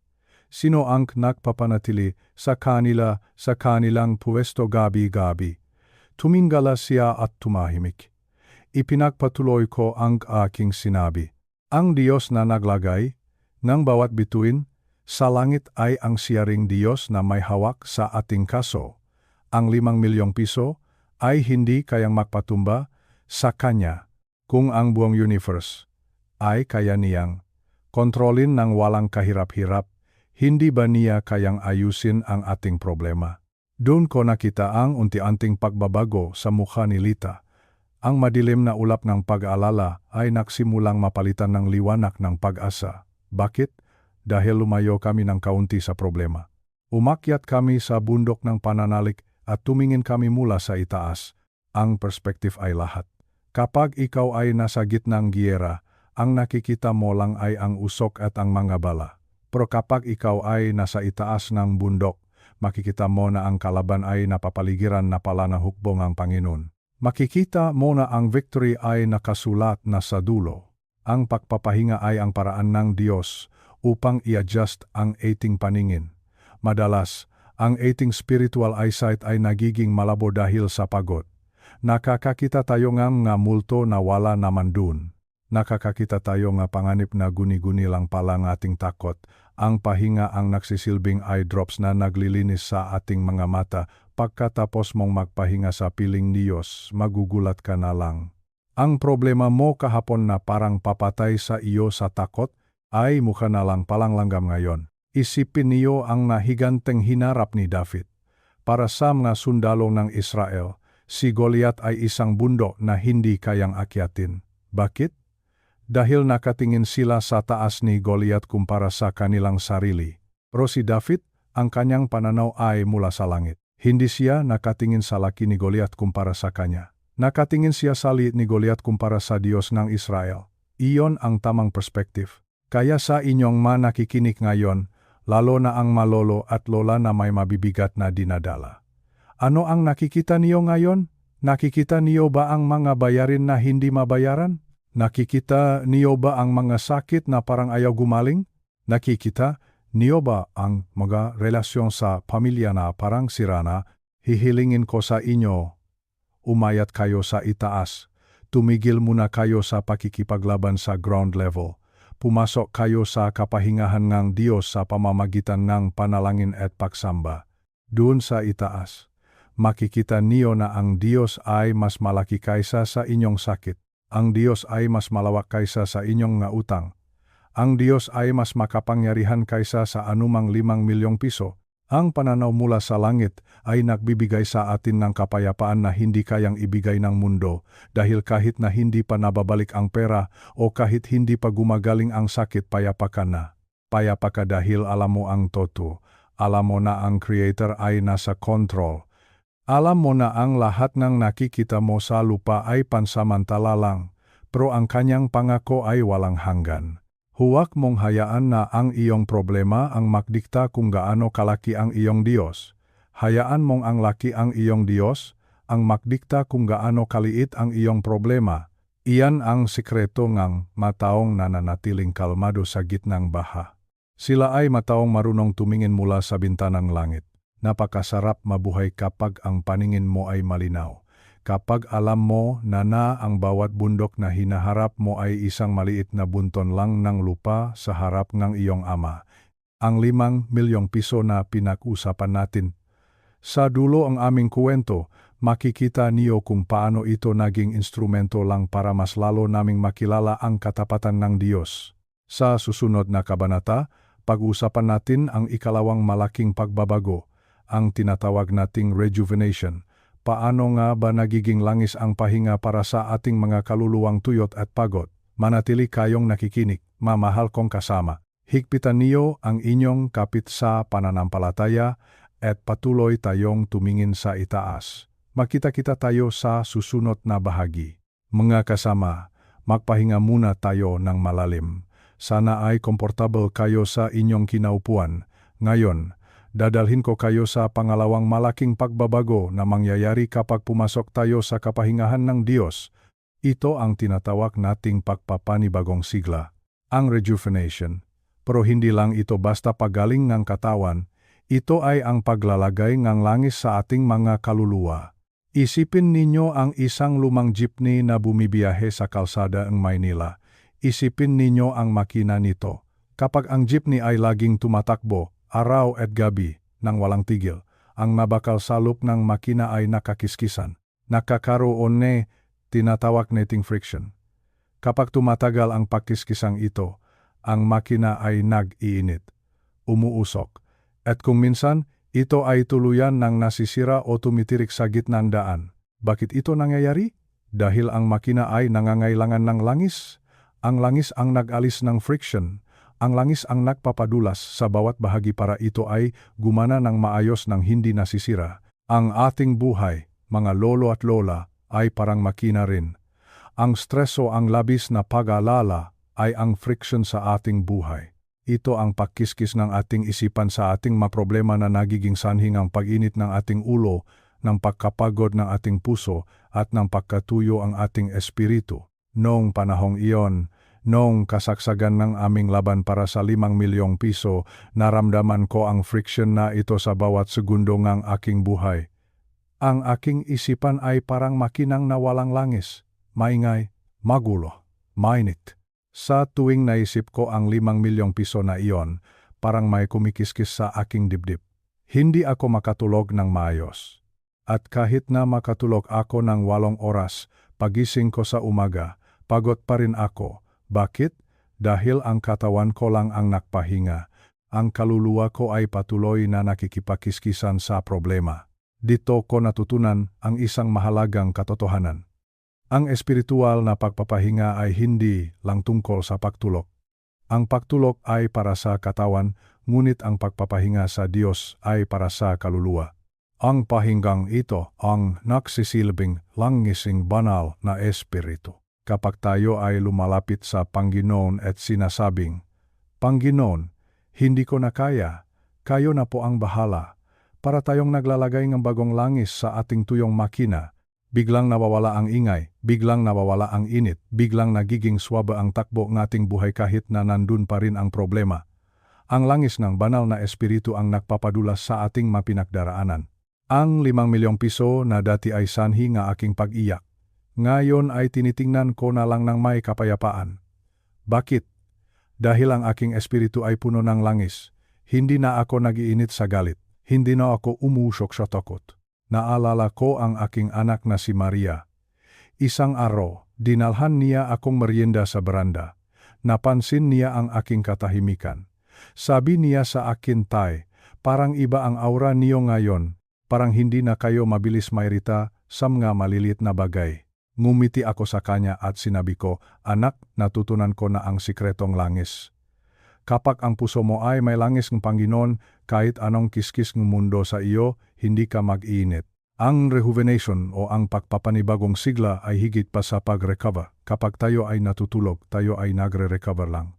Sino ang nagpapanatili sa kanila sa kanilang pwesto gabi-gabi? Tumingala siya at tumahimik. Ipinagpatuloy ko ang aking sinabi. Ang Diyos na naglagay ng bawat bituin sa langit ay ang siyaring Diyos na may hawak sa ating kaso. Ang 5 milyong piso ay hindi kayang magpatumba sa Kanya kung ang buong universe ay kaya niyang kontrolin ng walang kahirap-hirap. Hindi ba niya kayang ayusin ang ating problema? Doon ko nakita ang unti-unting pagbabago sa mukha ni Lita. Ang madilim na ulap ng pag-aalala ay nagsimulang mapalitan ng liwanag ng pag-asa. Bakit? Dahil lumayo kami ng kaunti sa problema. Umakyat kami sa bundok ng pananalik at tumingin kami mula sa itaas. Ang perspektif ay lahat. Kapag ikaw ay nasa gitnang giyera, ang nakikita mo lang ay ang usok at ang mga bala. Pero kapag ikaw ay nasa itaas ng bundok, makikita mo na ang kalaban ay napapaligiran na pala ng hukbong ang Panginoon. Makikita mo na ang victory ay nakasulat na sa dulo. Ang pagpapahinga ay ang paraan ng Diyos upang i-adjust ang ating paningin. Madalas, ang ating spiritual eyesight ay nagiging malabo dahil sa pagod. Nakakakita tayo nga multo na wala naman dun. Nakakakita tayo nga panganib na guni-guni lang pala ng ating takot Ang pahinga ang nagsisilbing eye drops na naglilinis sa ating mga mata. Pagkatapos mong magpahinga sa piling ni Diyos, magugulat ka na lang. Ang problema mo kahapon na parang papatay sa iyo sa takot, ay mukha na lang palang langgam ngayon. Isipin niyo ang nahiganteng hinarap ni David. Para sa mga sundalo ng Israel, si Goliath ay isang bundok na hindi kayang akyatin. Bakit? Dahil nakatingin sila sa taas ni Goliath kumpara sa kanilang sarili. Pero si David, ang kanyang pananaw ay mula sa langit. Hindi siya nakatingin sa laki ni Goliath kumpara sa kanya. Nakatingin siya sa liit ni Goliath kumpara sa Diyos ng Israel. Iyon ang tamang perspektif. Kaya sa inyong nakikinig ngayon, lalo na ang malolo at lola na may mabibigat na dinadala. Ano ang nakikita niyo ngayon? Nakikita niyo ba ang mga bayarin na hindi mabayaran? Nakikita niyo ba ang mga sakit na parang ayaw gumaling? Nakikita niyo ba ang mga relasyon sa pamilya na parang sira na? Hihilingin ko sa inyo, umayat kayo sa itaas. Tumigil muna kayo sa pakikipaglaban sa ground level. Pumasok kayo sa kapahingahan ng Diyos sa pamamagitan ng panalangin at pagsamba. Doon sa itaas, makikita niyo na ang Diyos ay mas malaki kaysa sa inyong sakit. Ang Diyos ay mas malawak kaysa sa inyong nga utang. Ang Diyos ay mas makapangyarihan kaysa sa anumang 5 milyong piso. Ang pananaw mula sa langit ay nagbibigay sa atin ng kapayapaan na hindi kayang ibigay ng mundo dahil kahit na hindi pa nababalik ang pera o kahit hindi pa gumagaling ang sakit, payapa ka na. Payapa ka dahil alam mo ang totoo. Alam mo na ang Creator ay nasa control. Alam mo na ang lahat ng nakikita mo sa lupa ay pansamantala lang, pero ang kanyang pangako ay walang hanggan. Huwag mong hayaan na ang iyong problema ang magdikta kung gaano kalaki ang iyong Diyos. Hayaan mong ang laki ang iyong Diyos, ang magdikta kung gaano kaliit ang iyong problema. Iyan ang sikreto ng mataong nananatiling kalmado sa gitnang baha. Sila ay mataong marunong tumingin mula sa bintanang langit. Napakasarap mabuhay kapag ang paningin mo ay malinaw. Kapag alam mo na ang bawat bundok na hinaharap mo ay isang maliit na bunton lang ng lupa sa harap ng iyong ama. Ang 5 milyong piso na pinag-usapan natin. Sa dulo ang aming kwento, makikita niyo kung paano ito naging instrumento lang para mas lalo naming makilala ang katapatan ng Diyos. Sa susunod na kabanata, pag-usapan natin ang ikalawang malaking pagbabago, ang tinatawag nating rejuvenation. Paano nga ba nagiging langis ang pahinga para sa ating mga kaluluwang tuyot at pagod? Manatili kayong nakikinig, mamahal kong kasama. Higpitan niyo ang inyong kapit sa pananampalataya at patuloy tayong tumingin sa itaas. Makita-kita tayo sa susunod na bahagi. Mga kasama, magpahinga muna tayo ng malalim. Sana ay komportable kayo sa inyong kinaupuan. Ngayon, dadalhin ko kayo sa pangalawang malaking pagbabago na mangyayari kapag pumasok tayo sa kapahingahan ng Diyos. Ito ang tinatawag nating pagpapanibagong sigla, ang rejuvenation. Pero hindi lang ito basta pagaling ng katawan, ito ay ang paglalagay ng langis sa ating mga kaluluwa. Isipin ninyo ang isang lumang jeepney na bumibiyahe sa kalsada ng Maynila. Isipin ninyo ang makina nito. Kapag ang jeepney ay laging tumatakbo, araw at gabi, nang walang tigil, ang mabakal salop ng makina ay nakakiskisan. Nakakaroon tinatawag nating friction. Kapag tumatagal ang pakiskisang ito, ang makina ay nag-iinit, umuusok. At kung minsan, ito ay tuluyan ng nasisira o tumitirik sa gitnang daan. Bakit ito nangyayari? Dahil ang makina ay nangangailangan ng langis. Ang langis ang nag-alis ng friction. Ang langis ang nagpapadulas sa bawat bahagi para ito ay gumana ng maayos ng hindi nasisira. Ang ating buhay, mga lolo at lola, ay parang makina rin. Ang stress o ang labis na pag-alala ay ang friction sa ating buhay. Ito ang pagkiskis ng ating isipan sa ating mga problema na nagiging sanhi ng pag-init ng ating ulo, ng pagkapagod ng ating puso at ng pagkatuyo ang ating espiritu. Noong panahong iyon, noong kasagsagan ng aming laban para sa 5 milyong piso, naramdaman ko ang friction na ito sa bawat segundo ng aking buhay. Ang aking isipan ay parang makinang nawalang langis, maingay, magulo, mainit. Sa tuwing naisip ko ang 5 milyong piso na iyon, parang may kumikiskis sa aking dibdib. Hindi ako makatulog ng maayos. At kahit na makatulog ako ng 8 oras, pagising ko sa umaga, pagod pa rin ako. Bakit? Dahil ang katawan ko lang ang nakpahinga. Ang kaluluwa ko ay patuloy na nakikipakiskisan sa problema. Dito ko natutunan ang isang mahalagang katotohanan. Ang espiritual na pagpapahinga ay hindi lang tungkol sa pagtulog. Ang pagtulog ay para sa katawan, ngunit ang pagpapahinga sa Diyos ay para sa kaluluwa. Ang pahinggang ito ang nagsisilbing langising banal na espiritu. Kapag tayo ay lumalapit sa Panginoon at sinasabing, Panginoon, hindi ko na kaya, kayo na po ang bahala. Para tayong naglalagay ng bagong langis sa ating tuyong makina, biglang nawawala ang ingay, biglang nawawala ang init, biglang nagiging swabe ang takbo ng ating buhay kahit na nandun pa rin ang problema. Ang langis ng banal na espiritu ang nagpapadulas sa ating mapinagdaraanan. Ang 5 milyong piso na dati ay sanhi ng aking pag-iyak, ngayon ay tinitingnan ko na lang ng may kapayapaan. Bakit? Dahil ang aking espiritu ay puno ng langis. Hindi na ako nag-iinit sa galit. Hindi na ako umusok sa takot. Naalala ko ang aking anak na si Maria. Isang araw, dinalhan niya akong merienda sa beranda. Napansin niya ang aking katahimikan. Sabi niya sa akin, Tay, parang iba ang aura niyo ngayon. Parang hindi na kayo mabilis mairita sa mga malilit na bagay. Ngumiti ako sa kanya at sinabi ko, Anak, natutunan ko na ang sikretong langis. Kapag ang puso mo ay may langis ng Panginoon, kahit anong kiskis ng mundo sa iyo, hindi ka mag-iinit. Ang rejuvenation o ang pagpapanibagong sigla ay higit pa sa pag-recover. Kapag tayo ay natutulog, tayo ay nagre-recover lang.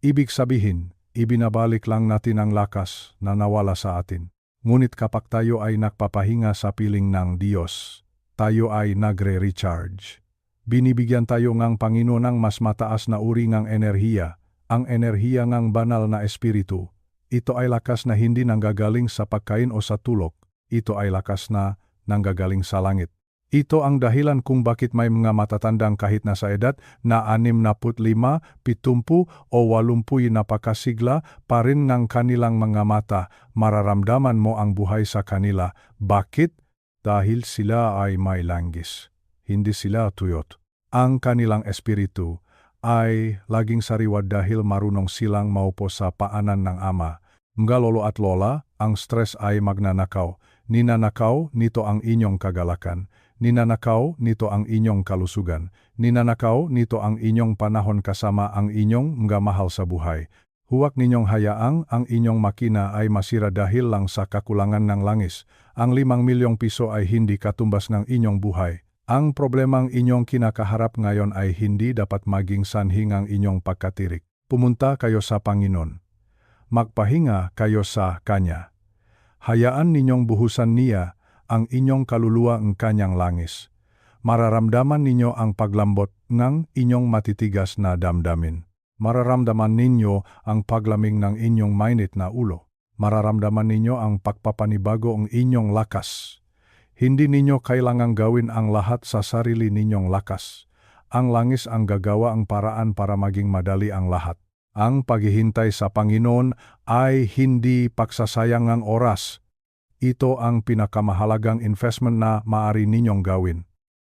Ibig sabihin, ibinabalik lang natin ang lakas na nawala sa atin. Ngunit kapag tayo ay nagpapahinga sa piling ng Diyos, tayo ay nagre-recharge. Binibigyan tayo ng Panginoon ng mas mataas na uri ng enerhiya, ang enerhiya ng banal na espiritu. Ito ay lakas na hindi nanggagaling sa pagkain o sa tulog. Ito ay lakas na nanggagaling sa langit. Ito ang dahilan kung bakit may mga matatandang kahit nasa edad na 65, 70 o 80 napakasigla pa rin ng kanilang mga mata. Mararamdaman mo ang buhay sa kanila. Bakit? Dahil sila ay may langis. Hindi sila tuyot. Ang kanilang espiritu ay laging sariwa dahil marunong silang maupo sa paanan ng Ama. Mga lolo at lola, ang stress ay magnanakaw. Ninanakaw nito ang inyong kagalakan. Ninanakaw nito ang inyong kalusugan. Ninanakaw nito ang inyong panahon kasama ang inyong mga mahal sa buhay. Huwag ninyong hayaang ang inyong makina ay masira dahil lang sa kakulangan ng langis. Ang 5 milyong piso ay hindi katumbas ng inyong buhay. Ang problemang inyong kinakaharap ngayon ay hindi dapat maging sanhi ng inyong pagkatirik. Pumunta kayo sa Panginoon. Magpahinga kayo sa Kanya. Hayaan ninyong buhusan niya ang inyong kaluluwa ng Kanyang langis. Mararamdaman ninyo ang paglambot ng inyong matitigas na damdamin. Mararamdaman ninyo ang paglamig ng inyong mainit na ulo. Mararamdaman ninyo ang pagpapanibago ng inyong lakas. Hindi ninyo kailangang gawin ang lahat sa sarili ninyong lakas. Ang langis ang gagawa ang paraan para maging madali ang lahat. Ang paghihintay sa Panginoon ay hindi pagsasayang ng oras. Ito ang pinakamahalagang investment na maaari ninyong gawin.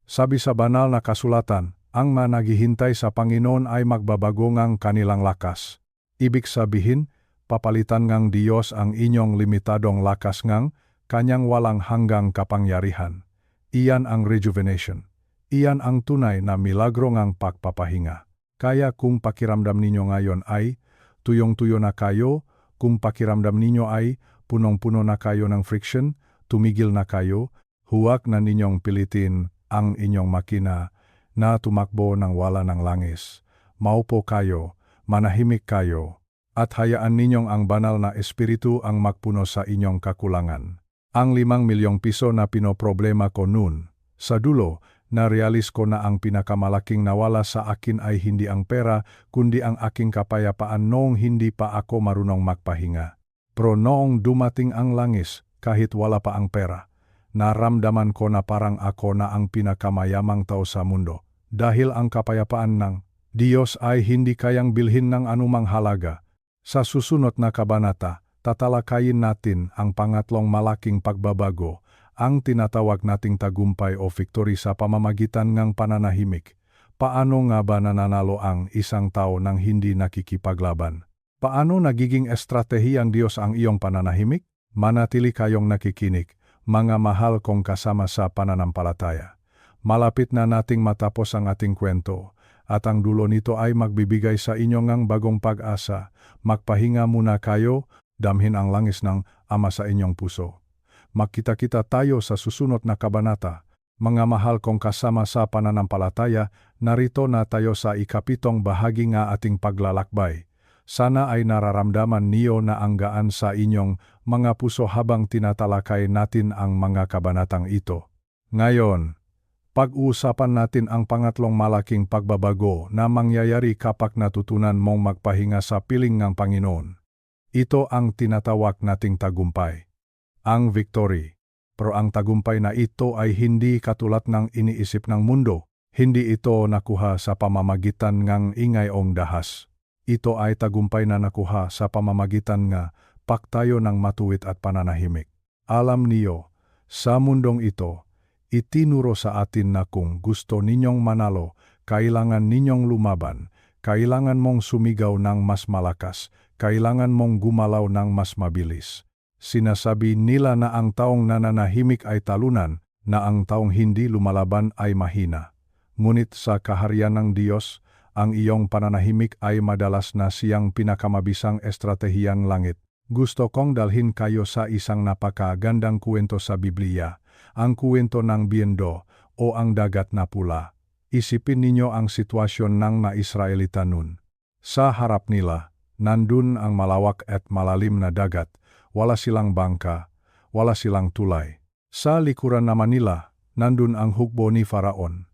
Sabi sa banal na kasulatan, ang mga naghihintay sa Panginoon ay magbabago ng kanilang lakas. Ibig sabihin, papalitan ng Diyos ang inyong limitadong lakas ng Kanyang walang hanggang kapangyarihan. Iyan ang rejuvenation. Iyan ang tunay na milagro ng pagpapahinga. Kaya kung pakiramdam ninyo ngayon ay tuyong-tuyo na kayo, kung pakiramdam ninyo ay punong-puno na kayo ng friction, tumigil na kayo, huwag na ninyong pilitin ang inyong makina na tumakbo ng wala ng langis. Maupo kayo, manahimik kayo, at hayaan ninyong ang banal na espiritu ang magpuno sa inyong kakulangan. Ang 5 milyong piso na pinoproblema ko noon, sa dulo, na-realize ko na ang pinakamalaking nawala sa akin ay hindi ang pera, kundi ang aking kapayapaan noong hindi pa ako marunong magpahinga. Pero noong dumating ang langis, kahit wala pa ang pera, naramdaman ko na parang ako na ang pinakamayamang tao sa mundo. Dahil ang kapayapaan ng Diyos ay hindi kayang bilhin ng anumang halaga. Sa susunod na kabanata, tatalakayin natin ang pangatlong malaking pagbabago, ang tinatawag nating tagumpay o victory sa pamamagitan ng pananahimik. Paano nga ba nananalo ang isang tao nang hindi nakikipaglaban? Paano nagiging estratehiyang Diyos ang iyong pananahimik? Manatili kayong nakikinig, mga mahal kong kasama sa pananampalataya. Malapit na nating matapos ang ating kwento, at ang dulo nito ay magbibigay sa inyo ng bagong pag-asa. Magpahinga muna kayo, damhin ang langis ng Ama sa inyong puso. Magkita-kita tayo sa susunod na kabanata. Mga mahal kong kasama sa pananampalataya, narito na tayo sa ikapitong bahagi ng ating paglalakbay. Sana ay nararamdaman niyo na ang gaan sa inyong mga puso habang tinatalakay natin ang mga kabanatang ito. Ngayon, pag-uusapan natin ang pangatlong malaking pagbabago na mangyayari kapag natutunan mong magpahinga sa piling ng Panginoon. Ito ang tinatawag nating tagumpay, ang victory. Pero ang tagumpay na ito ay hindi katulad ng iniisip ng mundo. Hindi ito nakuha sa pamamagitan ng ingay o dahas. Ito ay tagumpay na nakuha sa pamamagitan nga paktayo ng matuwid at pananahimik. Alam niyo, sa mundong ito, itinuro sa atin na kung gusto ninyong manalo, kailangan ninyong lumaban, kailangan mong sumigaw ng mas malakas, kailangan mong gumalaw ng mas mabilis. Sinasabi nila na ang taong nananahimik ay talunan, na ang taong hindi lumalaban ay mahina. Ngunit sa kaharian ng Diyos, ang iyong pananahimik ay madalas na siyang pinakamabisang estratehiyang langit. Gusto kong dalhin kayo sa isang napakagandang kwento sa Biblia, ang kwento ng Biendo o ang dagat na pula. Isipin ninyo ang sitwasyon ng mga Israelita nun. Sa harap nila, nandun ang malawak at malalim na dagat. Wala silang bangka, wala silang tulay. Sa likuran naman nila, nandun ang hukbo ni Faraon,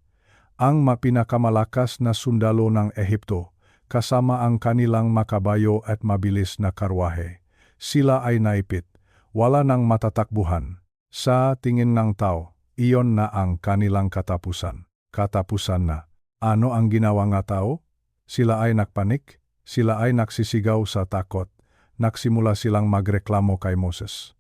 ang mapinakamalakas na sundalo ng Ehipto, kasama ang kanilang makabayo at mabilis na karwahe. Sila ay naipit, wala nang matatakbuhan. Sa tingin ng tao, iyon na ang kanilang katapusan. Katapusan na. Ano ang ginawa ng tao? Sila ay nakpanik, sila ay nagsisigaw sa takot. Nagsimula silang magreklamo kay Moses.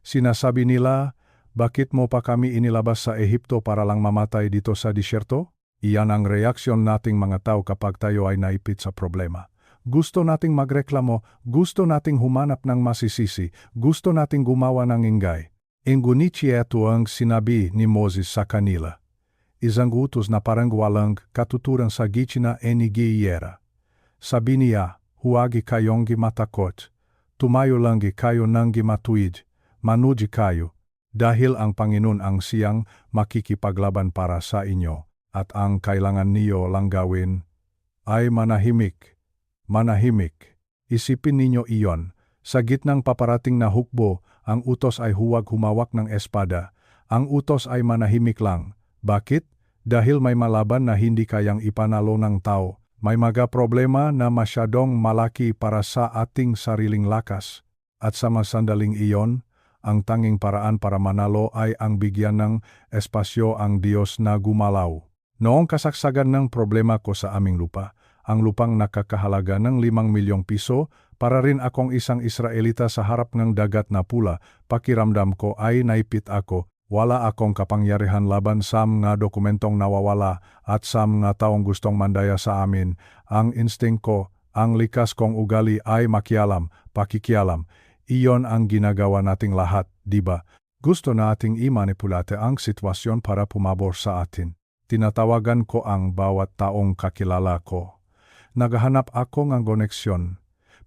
Sinasabi nila, bakit mo pa kami inilabas sa Ehipto para lang mamatay dito sa disyerto? Iyan ang reaksyon nating mga tao kapag tayo ay naipit sa problema. Gusto nating magreklamo, gusto nating humanap ng masisisi, gusto nating gumawa ng ingay. Ngunit ito ang sinabi ni Moses sa kanila. Isang utos na parang walang katuturan sa gitna enigiyera. Sabi niya, huwag kayong matakot. Tumayo lang kayo ng matuwid, manuji kayo, dahil ang Panginoon ang siyang makikipaglaban para sa inyo, at ang kailangan niyo lang gawin ay manahimik. Manahimik. Isipin ninyo iyon, sa gitnang paparating na hukbo, ang utos ay huwag humawak ng espada, ang utos ay manahimik lang. Bakit? Dahil may malaban na hindi kayang ipanalo ng tao. May mga problema na masyadong malaki para sa ating sariling lakas. At sa masandaling iyon, ang tanging paraan para manalo ay ang bigyan ng espasyo ang Diyos na gumalaw. Noong kasagsagan ng problema ko sa aming lupa, ang lupang nakakahalaga ng 5 milyong piso, para rin akong isang Israelita sa harap ng dagat na pula, pakiramdam ko ay naipit ako. Wala akong kapangyarihan laban sa mga dokumentong nawawala at sa mga taong gustong mandaya sa amin. Ang instinct ko, ang likas kong ugali ay makialam, pakikialam. Iyon ang ginagawa nating lahat, di ba? Gusto nating imanipulate ang sitwasyon para pumabor sa atin. Tinatawagan ko ang bawat taong kakilala ko. Naghahanap ako ng koneksyon.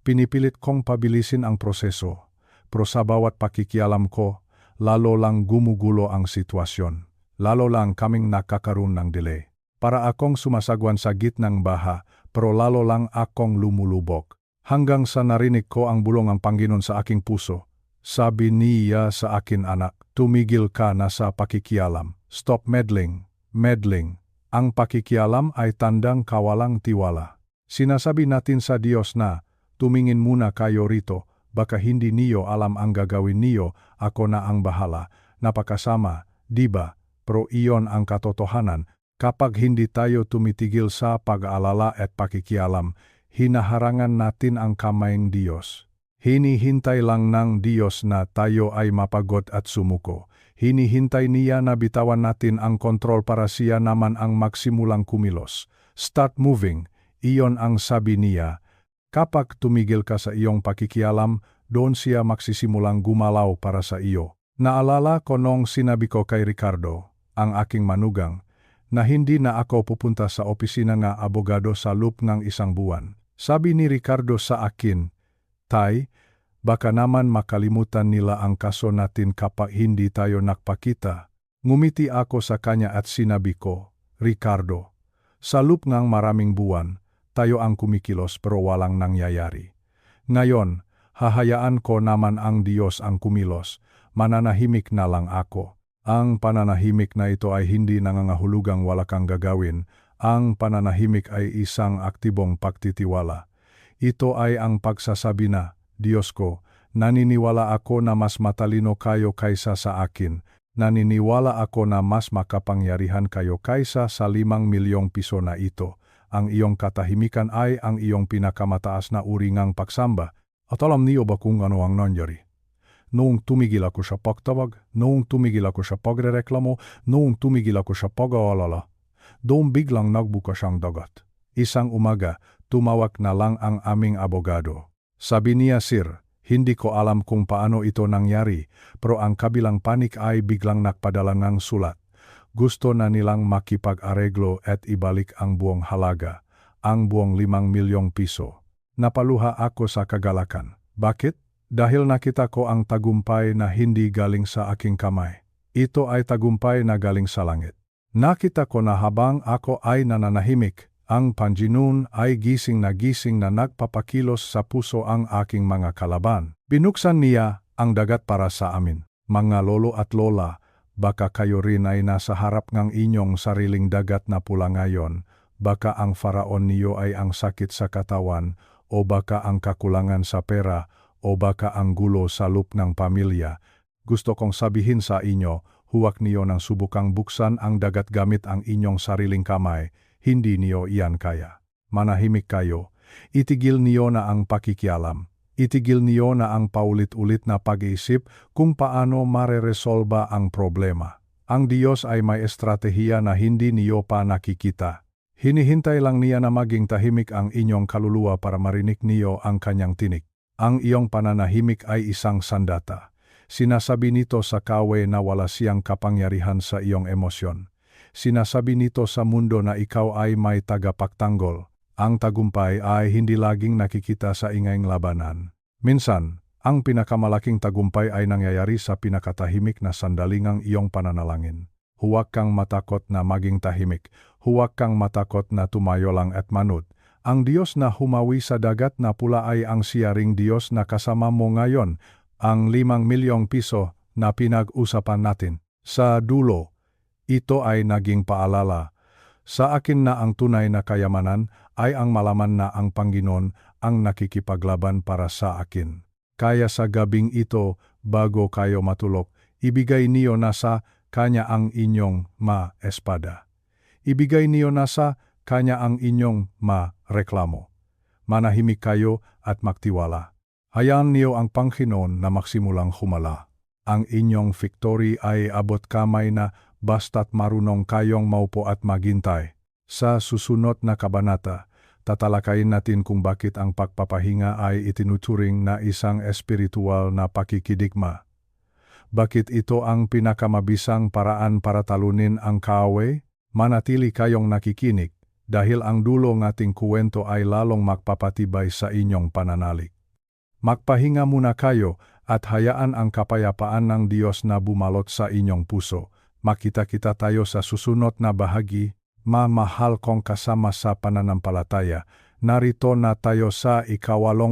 Pinipilit kong pabilisin ang proseso. Pero sa bawat pakikialam ko, lalo lang gumugulo ang sitwasyon. Lalo lang kaming nakakaroon ng delay. Para akong sumasagwan sa gitnang baha, pero lalo lang akong lumulubog. Hanggang sa narinig ko ang bulong ng Panginoon sa aking puso. Sabi niya sa akin, anak, tumigil ka na sa pakikialam. Stop meddling. Meddling. Ang pakikialam ay tandang kawalang tiwala. Sinasabi natin sa Diyos na, tumingin muna kayo rito. Baka hindi niyo alam ang gagawin niyo, ako na ang bahala. Napakasama, di ba? Pero iyon ang katotohanan. Kapag hindi tayo tumitigil sa pag-aalala at pakikialam, hinaharangan natin ang kamay ng Diyos. Hinihintay lang ng Diyos na tayo ay mapagod at sumuko. Hinihintay niya na bitawan natin ang kontrol para siya naman ang magsimulang kumilos. Start moving, iyon ang sabi niya. Kapag tumigil ka sa iyong pakikialam, doon siya magsisimulang gumalaw para sa iyo. Naalala ko nung sinabi ko kay Ricardo, ang aking manugang, na hindi na ako pupunta sa opisina ng abogado sa loob ng isang buwan. Sabi ni Ricardo sa akin, Tay, baka naman makalimutan nila ang kaso natin kapag hindi tayo nakpakita. Ngumiti ako sa kanya at sinabi ko, Ricardo, sa loob ng maraming buwan, tayo ang kumikilos pero walang nangyayari. Ngayon, hahayaan ko naman ang Diyos ang kumilos, mananahimik na lang ako. Ang pananahimik na ito ay hindi nangangahulugang wala kang gagawin. Ang pananahimik ay isang aktibong pagtitiwala. Ito ay ang pagsasabi na, Diyos ko, naniniwala ako na mas matalino kayo kaysa sa akin. Naniniwala ako na mas makapangyarihan kayo kaysa sa 5 milyong piso na ito. Ang iyong katahimikan ay ang iyong pinakamataas na uri ng pagsamba. At alam niyo ba kung ano ang nangyari? Noong tumigil ako sa pagtawag, noong tumigil ako sa pagrereklamo, noong tumigil ako sa pag-aalala, doon biglang nagbukas ang dagat. Isang umaga, tumawag na lang ang aming abogado. Sabi niya, Sir, hindi ko alam kung paano ito nangyari, pero ang kabilang panik ay biglang nagpadala ng sulat. Gusto na nilang makipag-areglo at ibalik ang buong halaga, ang buong 5 milyong piso. Napaluha ako sa kagalakan. Bakit? Dahil nakita ko ang tagumpay na hindi galing sa aking kamay. Ito ay tagumpay na galing sa langit. Nakita ko na habang ako ay nananahimik, ang Panginoon ay gising na nagpapakilos sa puso ang aking mga kalaban. Binuksan niya ang dagat para sa amin. Mga lolo at lola, baka kayo rin ay nasa harap ng inyong sariling dagat na pula ngayon. Baka ang faraon niyo ay ang sakit sa katawan, o baka ang kakulangan sa pera, o baka ang gulo sa loob ng pamilya. Gusto kong sabihin sa inyo, huwag niyo nang subukang buksan ang dagat gamit ang inyong sariling kamay, hindi niyo iyan kaya. Manahimik kayo, itigil niyo na ang pakikialam, itigil niyo na ang paulit-ulit na pag-iisip kung paano mareresolba ang problema. Ang Diyos ay may estratehiya na hindi niyo pa nakikita. Hinihintay lang niya na maging tahimik ang inyong kaluluwa para marinig niyo ang kanyang tinig. Ang iyong pananahimik ay isang sandata. Sinasabi nito sa kawe na wala siyang kapangyarihan sa iyong emosyon. Sinasabi nito sa mundo na ikaw ay may tagapagtanggol. Ang tagumpay ay hindi laging nakikita sa ingayng labanan. Minsan, ang pinakamalaking tagumpay ay nangyayari sa pinakatahimik na sandaling ang iyong pananalangin. Huwag kang matakot na maging tahimik. Huwag kang matakot na tumayo lang at manod. Ang Diyos na humawi sa dagat na pula ay ang siyaring Diyos na kasama mo ngayon, ang 5 milyong piso na pinag-usapan natin. Sa dulo, ito ay naging paalala. Sa akin na ang tunay na kayamanan ay ang malaman na ang Panginoon ang nakikipaglaban para sa akin. Kaya sa gabing ito, bago kayo matulog, ibigay niyo na sa Kanya ang inyong espada. Ibigay niyo na sa Kanya ang inyong reklamo. Manahimik kayo at magtiwala. Hayaan niyo ang Panginoon na magsimulang humala. Ang inyong victory ay abot kamay na basta't marunong kayong maupo at maghintay. Sa susunod na kabanata, tatalakayin natin kung bakit ang pagpapahinga ay itinuturing na isang espiritual na pakikidigma. Bakit ito ang pinakamabisang paraan para talunin ang kaaway? Manatili kayong nakikinig dahil ang dulo ng ating kuwento ay lalong magpapatibay sa inyong pananalig. Magpahinga muna kayo at hayaan ang kapayapaan ng Diyos na bumalot sa inyong puso. Makita-kita tayo sa susunod na bahagi. Mahal kong kasama sa pananampalataya. Narito na tayo sa 8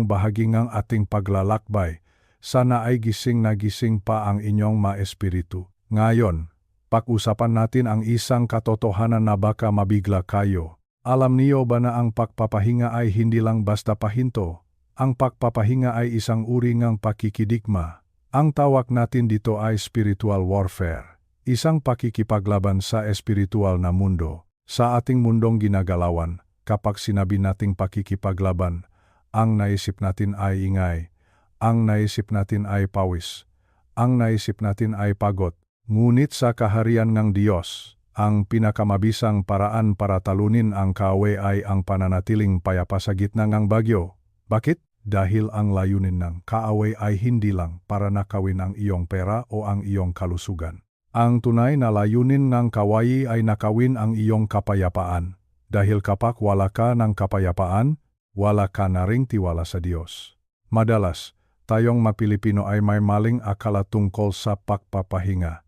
bahagi ng ating paglalakbay. Sana ay gising na gising pa ang inyong espiritu. Ngayon, pag-usapan natin ang isang katotohanan na baka mabigla kayo. Alam niyo ba na ang pagpapahinga ay hindi lang basta pahinto? Ang pagpapahinga ay isang uri ng pakikidigma. Ang tawag natin dito ay spiritual warfare. Isang pakikipaglaban sa espiritual na mundo. Sa ating mundong ginagalawan, Kapag sinabi nating pakikipaglaban, ang naisip natin ay ingay, ang naisip natin ay pawis, ang naisip natin ay pagod. Ngunit sa kaharian ng Diyos, ang pinakamabisang paraan para talunin ang kaaway ay ang pananatiling payapa sa gitna ng bagyo. Bakit? Dahil ang layunin ng kaaway ay hindi lang para nakawin ang iyong pera o ang iyong kalusugan. Ang tunay na layunin ng kaaway ay nakawin ang iyong kapayapaan. Dahil kapag wala ka ng kapayapaan, wala ka na ring tiwala sa Diyos. Madalas, tayong mga Pilipino ay may maling akala tungkol sa pagpapahinga.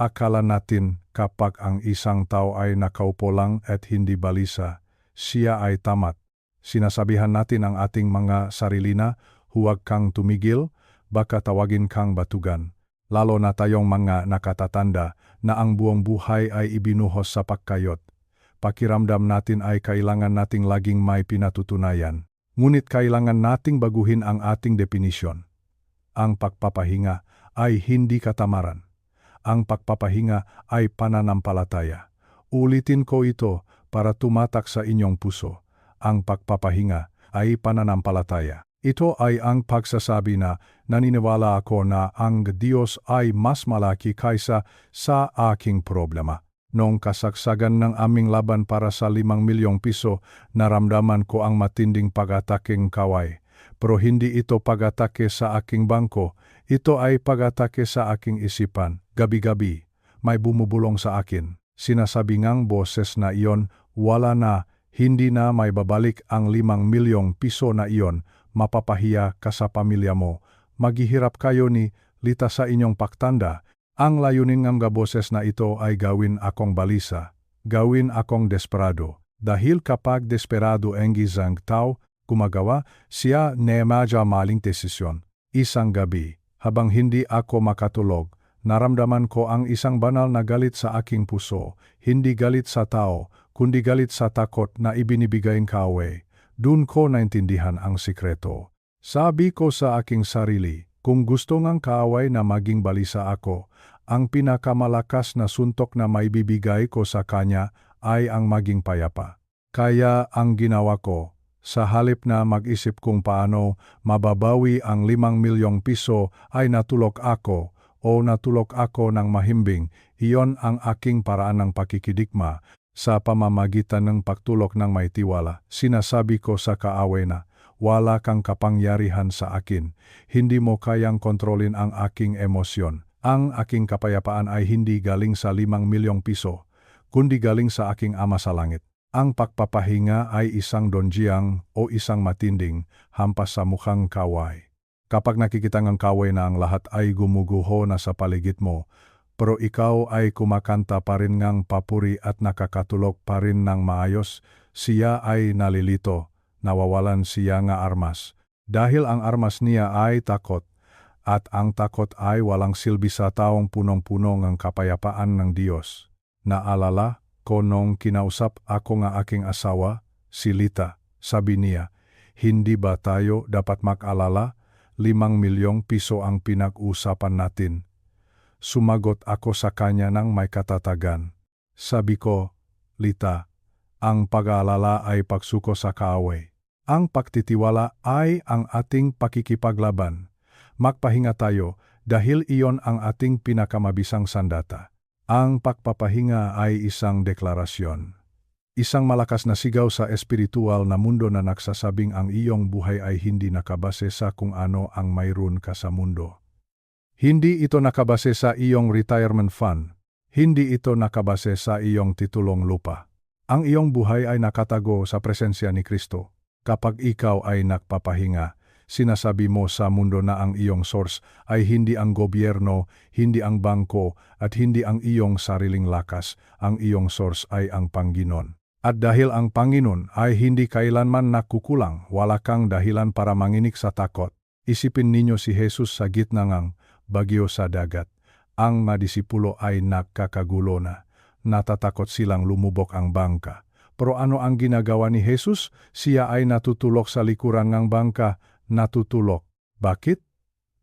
Akala natin kapag ang isang tao ay nakaupo lang at hindi balisa, siya ay tamat. Sinasabihan natin ang ating mga sarili na, huwag kang tumigil, baka tawagin kang batugan. Lalo na tayong mga nakatatanda na ang buong buhay ay ibinuhos sa pagkayot. Pakiramdam natin ay kailangan nating laging may pinatutunayan. Ngunit kailangan nating baguhin ang ating definisyon. Ang pagpapahinga ay hindi katamaran. Ang pagpapahinga ay pananampalataya. Ulitin ko ito para tumatak sa inyong puso. Ang pagpapahinga ay pananampalataya. Ito ay ang pagsasabi na naniniwala ako na ang Diyos ay mas malaki kaysa sa aking problema. Noong kasagsagan ng aming laban para sa 5 milyong piso, naramdaman ko ang matinding pag-ataking kaaway. Pero hindi ito pag-atake sa aking bangko, ito ay pag-atake sa aking isipan. Gabi-gabi, may bumubulong sa akin. Sinasabi ngang boses na iyon, wala na, hindi na may babalik ang 5 milyong piso na iyon, mapapahiya ka sa pamilya mo. Maghihirap kayo ni Lita sa inyong pagtanda. Ang layunin ng boses na ito ay gawin akong balisa, gawin akong desperado. Dahil kapag desperado ang isang tao, gumagawa siya ng medyo maling desisyon. Isang gabi, habang hindi ako makatulog, naramdaman ko ang isang banal na galit sa aking puso, hindi galit sa tao, kundi galit sa takot na ibinibigay ng kaaway. Doon ko naintindihan ang sikreto. Sabi ko sa aking sarili, kung gusto ng kaaway na maging balisa ako, ang pinakamalakas na suntok na maibibigay ko sa kanya ay ang maging payapa. Kaya ang ginawa ko, sa halip na mag-isip kung paano mababawi ang 5 milyong piso ay natulog ako ng mahimbing. Iyon ang aking paraan ng pakikidikma. Sa pamamagitan ng pagtulok ng may tiwala, sinasabi ko sa kaaway na, wala kang kapangyarihan sa akin, hindi mo kayang kontrolin ang aking emosyon. Ang aking kapayapaan ay hindi galing sa 5 milyong piso, kundi galing sa aking Ama sa langit. Ang pagpapahinga ay isang donjiyang o isang matinding hampas sa mukhang kaaway. Kapag nakikita ng kaaway na ang lahat ay gumuguho na sa paligid mo, pero ikaw ay kumakanta pa rin ngang papuri at nakakatulog pa rin ng maayos, siya ay nalilito, nawawalan siya nga armas. Dahil ang armas niya ay takot, at ang takot ay walang silbi sa taong punong-puno ng kapayapaan ng Diyos. Naalala ko nung kinausap ako nga aking asawa, si Lita, sabi niya, hindi ba tayo dapat mag-alala? 5 milyong piso ang pinag-usapan natin. Sumagot ako sa kanya ng may katatagan. Sabi ko, Lita, ang pag-aalala ay pagsuko sa kaaway. Ang pagtitiwala ay ang ating pakikipaglaban. Magpahinga tayo dahil iyon ang ating pinakamabisang sandata. Ang pagpapahinga ay isang deklarasyon. Isang malakas na sigaw sa espiritual na mundo na nagsasabing ang iyong buhay ay hindi nakabase sa kung ano ang mayroon ka sa mundo. Hindi ito nakabase sa iyong retirement fund. Hindi ito nakabase sa iyong titulong lupa. Ang iyong buhay ay nakatago sa presensya ni Kristo. Kapag ikaw ay nagpapahinga, sinasabi mo sa mundo na ang iyong source ay hindi ang gobyerno, hindi ang bangko, at hindi ang iyong sariling lakas. Ang iyong source ay ang Panginoon. At dahil ang Panginoon ay hindi kailanman nakukulang, wala kang dahilan para manginig sa takot. Isipin ninyo si Jesus sa gitna ng bagyo sa dagat. Ang madisipulo ay nakakagulo na. Natatakot silang lumubog ang bangka. Pero ano ang ginagawa ni Jesus? Siya ay natutulog sa likuran ng bangka. Natutulog. Bakit?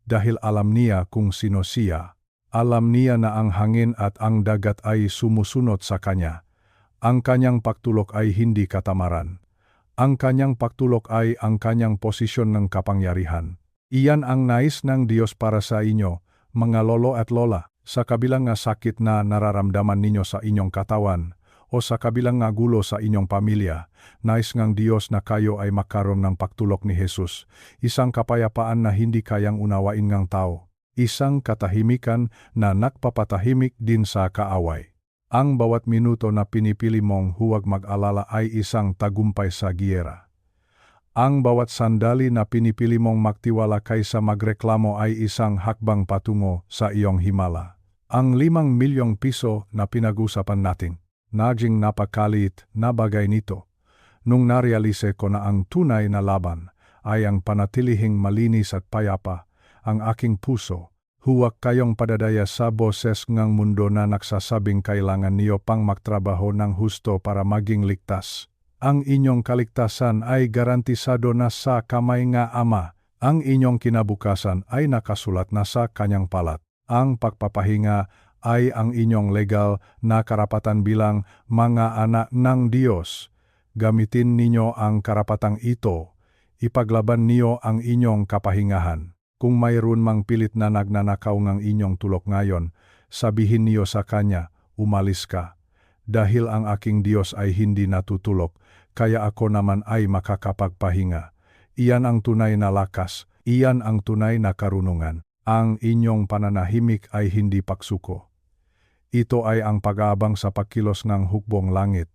Dahil alam niya kung sino siya. Alam niya na ang hangin at ang dagat ay sumusunod sa kanya. Ang kanyang pagtulog ay hindi katamaran. Ang kanyang pagtulok ay ang kanyang posisyon ng kapangyarihan. Iyan ang nais ng Diyos para sa inyo, mga lolo at lola, sa kabilang nga sakit na nararamdaman ninyo sa inyong katawan, o sa kabilang nga gulo sa inyong pamilya, nais ng Diyos na kayo ay makaroon ng pagtulok ni Jesus, isang kapayapaan na hindi kayang unawain ng tao, isang katahimikan na nagpapatahimik din sa kaaway. Ang bawat minuto na pinipili mong huwag mag-alala ay isang tagumpay sa giyera. Ang bawat sandali na pinipili mong magtiwala kaysa magreklamo ay isang hakbang patungo sa iyong himala. Ang 5 milyong piso na pinag-usapan natin, naging napakaliit na bagay nito. Nung narealise ko na ang tunay na laban ay ang panatilihing malinis at payapa, ang aking puso, huwag kayong padadaya sa boses ng mundo na nagsasabing kailangan niyo pang magtrabaho ng husto para maging ligtas. Ang inyong kaligtasan ay garantisado na sa kamay nga Ama. Ang inyong kinabukasan ay nakasulat na sa kanyang palat. Ang pagpapahinga ay ang inyong legal na karapatan bilang mga anak ng Diyos. Gamitin ninyo ang karapatang ito. Ipaglaban niyo ang inyong kapahingahan. Kung mayroon mang pilit na nagnanakaw ng inyong tulok ngayon, sabihin niyo sa kanya, umalis ka. Dahil ang aking Diyos ay hindi natutulog, kaya ako naman ay makakapagpahinga. Iyan ang tunay na lakas, iyan ang tunay na karunungan. Ang inyong pananahimik ay hindi pagsuko. Ito ay ang pag-aabang sa pagkilos ng hukbong langit.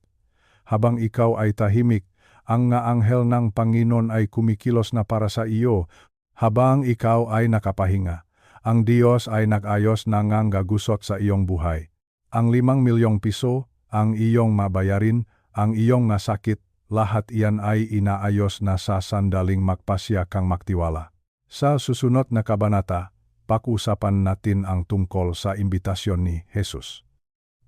Habang ikaw ay tahimik, ang nga anghel ng Panginoon ay kumikilos na para sa iyo. Habang ikaw ay nakapahinga, ang Diyos ay nag-ayos na ngang gagusot sa iyong buhay. Ang 5 milyong piso, ang iyong mabayarin, ang iyong nasakit, lahat iyan ay inaayos na sa sandaling magpasya kang magtiwala. Sa susunod na kabanata, pag-usapan natin ang tungkol sa imbitasyon ni Jesus.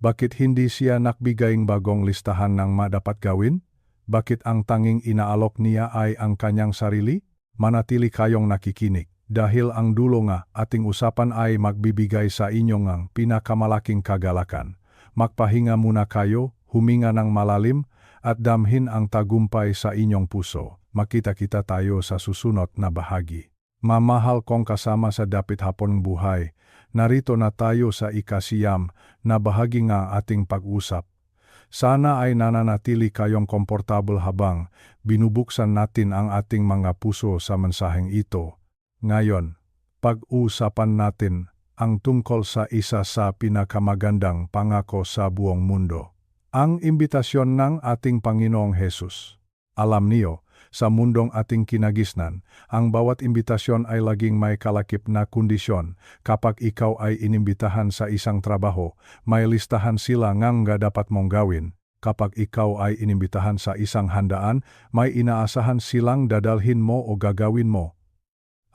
Bakit hindi siya nagbigay ng bagong listahan ng madapat gawin? Bakit ang tanging inaalok niya ay ang kanyang sarili? Manatili kayong nakikinig, dahil ang dulo nga ating usapan ay magbibigay sa inyong ang pinakamalaking kagalakan. Magpahinga muna kayo, huminga ng malalim, at damhin ang tagumpay sa inyong puso. Makita-kita tayo sa susunod na bahagi. Mamahal kong kasama sa dapit hapon buhay, narito na tayo sa ikasiyam na bahagi nga ating pag-usap. Sana ay nananatili kayong komportable habang binubuksan natin ang ating mga puso sa mensaheng ito. Ngayon, pag-usapan natin ang tungkol sa isa sa pinakamagandang pangako sa buong mundo. Ang imbitasyon ng ating Panginoong Hesus. Alam niyo, sa mundong ating kinagisnan, ang bawat imbitasyon ay laging may kalakip na kondisyon. Kapag ikaw ay inimbitahan sa isang trabaho, may listahan sila ngang dapat mong gawin. Kapag ikaw ay inimbitahan sa isang handaan, may inaasahan silang dadalhin mo o gagawin mo.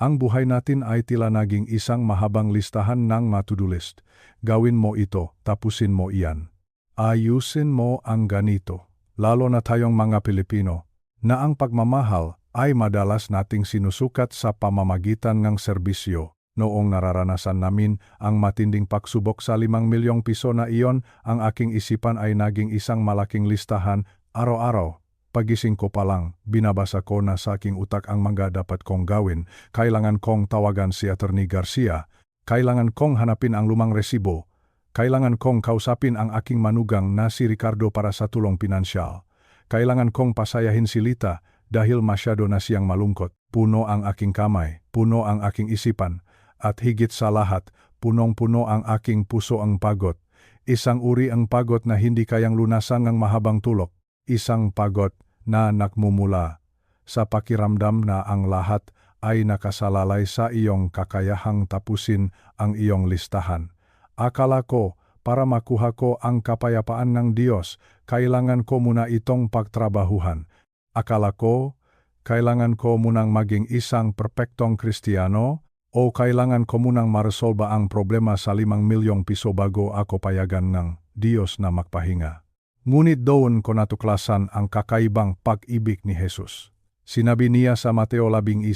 Ang buhay natin ay tila naging isang mahabang listahan ng to-do list. Gawin mo ito, tapusin mo iyan. Ayusin mo ang ganito. Lalo na tayong mga Pilipino, na ang pagmamahal ay madalas nating sinusukat sa pamamagitan ng serbisyo. Noong nararanasan namin ang matinding pagsubok sa 5 milyong piso na iyon, ang aking isipan ay naging isang malaking listahan araw-araw. Pagising ko pa lang, binabasa ko na sa aking utak ang mga dapat kong gawin. Kailangan kong tawagan si Attorney Garcia. Kailangan kong hanapin ang lumang resibo. Kailangan kong kausapin ang aking manugang na si Ricardo para sa tulong pinansyal. Kailangan kong pasayahin si Lita dahil masyado na siyang malungkot. Puno ang aking kamay, puno ang aking isipan, at higit sa lahat, punong-puno ang aking puso ang pagod. Isang uri ang pagod na hindi kayang lunasan ng mahabang tulog. Isang pagod na nakmumula sa pakiramdam na ang lahat ay nakasalalay sa iyong kakayahang tapusin ang iyong listahan. Akala ko, para makuha ko ang kapayapaan ng Diyos, kailangan ko muna itong pagtrabahuhan. Akala ko, kailangan ko munang maging isang perpektong Kristiyano, o kailangan ko munang maresolba ang problema sa 5 milyong piso bago ako payagan ng Diyos na magpahinga. Ngunit doon ko natuklasan ang kakaibang pag-ibig ni Jesus. Sinabi niya sa Mateo 11,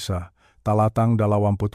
talatang 28,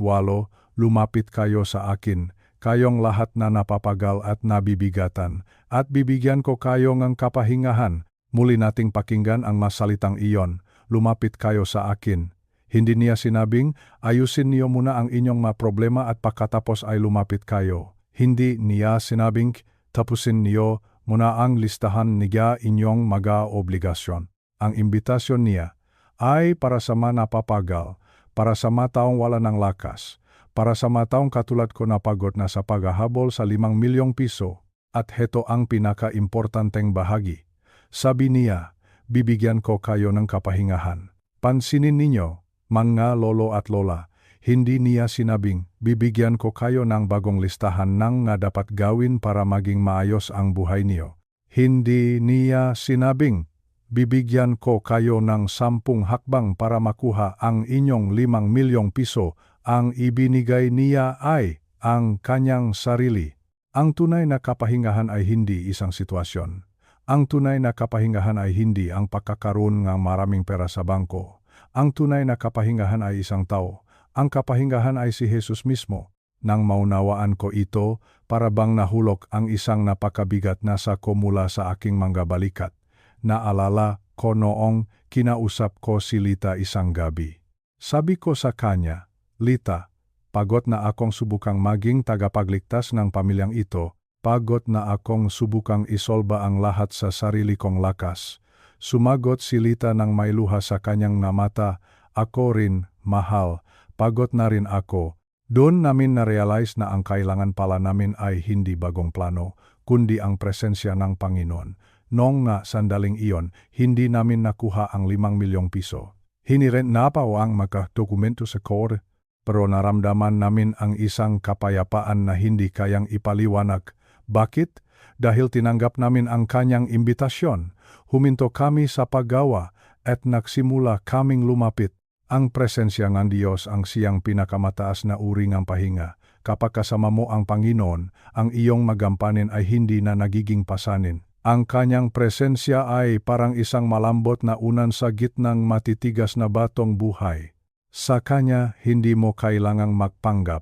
lumapit kayo sa akin, kayong lahat na napapagal at nabibigatan, at bibigyan ko kayo ng kapahingahan. Muli nating pakinggan ang masalitang iyon, lumapit kayo sa akin. Hindi niya sinabing, ayusin niyo muna ang inyong mga problema at pagkatapos ay lumapit kayo. Hindi niya sinabing, tapusin niyo muna ang listahan niya inyong mga obligasyon. Ang imbitasyon niya ay para sa mga napapagal, para sa mga taong wala ng lakas, para sa mga taong katulad ko na pagod na sa paghahabol sa 5 milyong piso. At heto ang pinaka-importanteng bahagi. Sabi niya, bibigyan ko kayo ng kapahingahan. Pansinin ninyo, mga lolo at lola, hindi niya sinabing, bibigyan ko kayo ng bagong listahan ng nga dapat gawin para maging maayos ang buhay niyo. Hindi niya sinabing, bibigyan ko kayo ng 10 hakbang para makuha ang inyong 5 milyong piso. Ang ibinigay niya ay ang kanyang sarili. Ang tunay na kapahingahan ay hindi isang sitwasyon. Ang tunay na kapahingahan ay hindi ang pagkakaroon ng maraming pera sa bangko. Ang tunay na kapahingahan ay isang tao. Ang kapahingahan ay si Jesus mismo. Nang maunawaan ko ito, para bang nahulog ang isang napakabigat na sako mula sa aking mga balikat. Naalala ko noong kinausap ko si Lita isang gabi. Sabi ko sa kanya, Lita, pagod na akong subukang maging tagapagligtas ng pamilyang ito, pagod na akong subukang isolba ang lahat sa sarili kong lakas. Sumagot si Lita ng may luha sa kanyang mata, ako rin, mahal, pagod na rin ako. Doon namin na-realize na ang kailangan pala namin ay hindi bagong plano, kundi ang presensya ng Panginoon. Noong nga sandaling iyon, hindi namin nakuha ang 5 milyong piso. Hinirent na pa ang makadokumento sa core, pero naramdaman namin ang isang kapayapaan na hindi kayang ipaliwanag. Bakit? Dahil tinanggap namin ang kanyang imbitasyon. Huminto kami sa paggawa at nagsimula kaming lumapit. Ang presensya ng Diyos ang siyang pinakamataas na uri ng pahinga. Kapag kasama mo ang Panginoon, ang iyong magampanin ay hindi na nagiging pasanin. Ang kanyang presensya ay parang isang malambot na unan sa gitnang matitigas na batong buhay. Sa kanya, hindi mo kailangang magpanggap.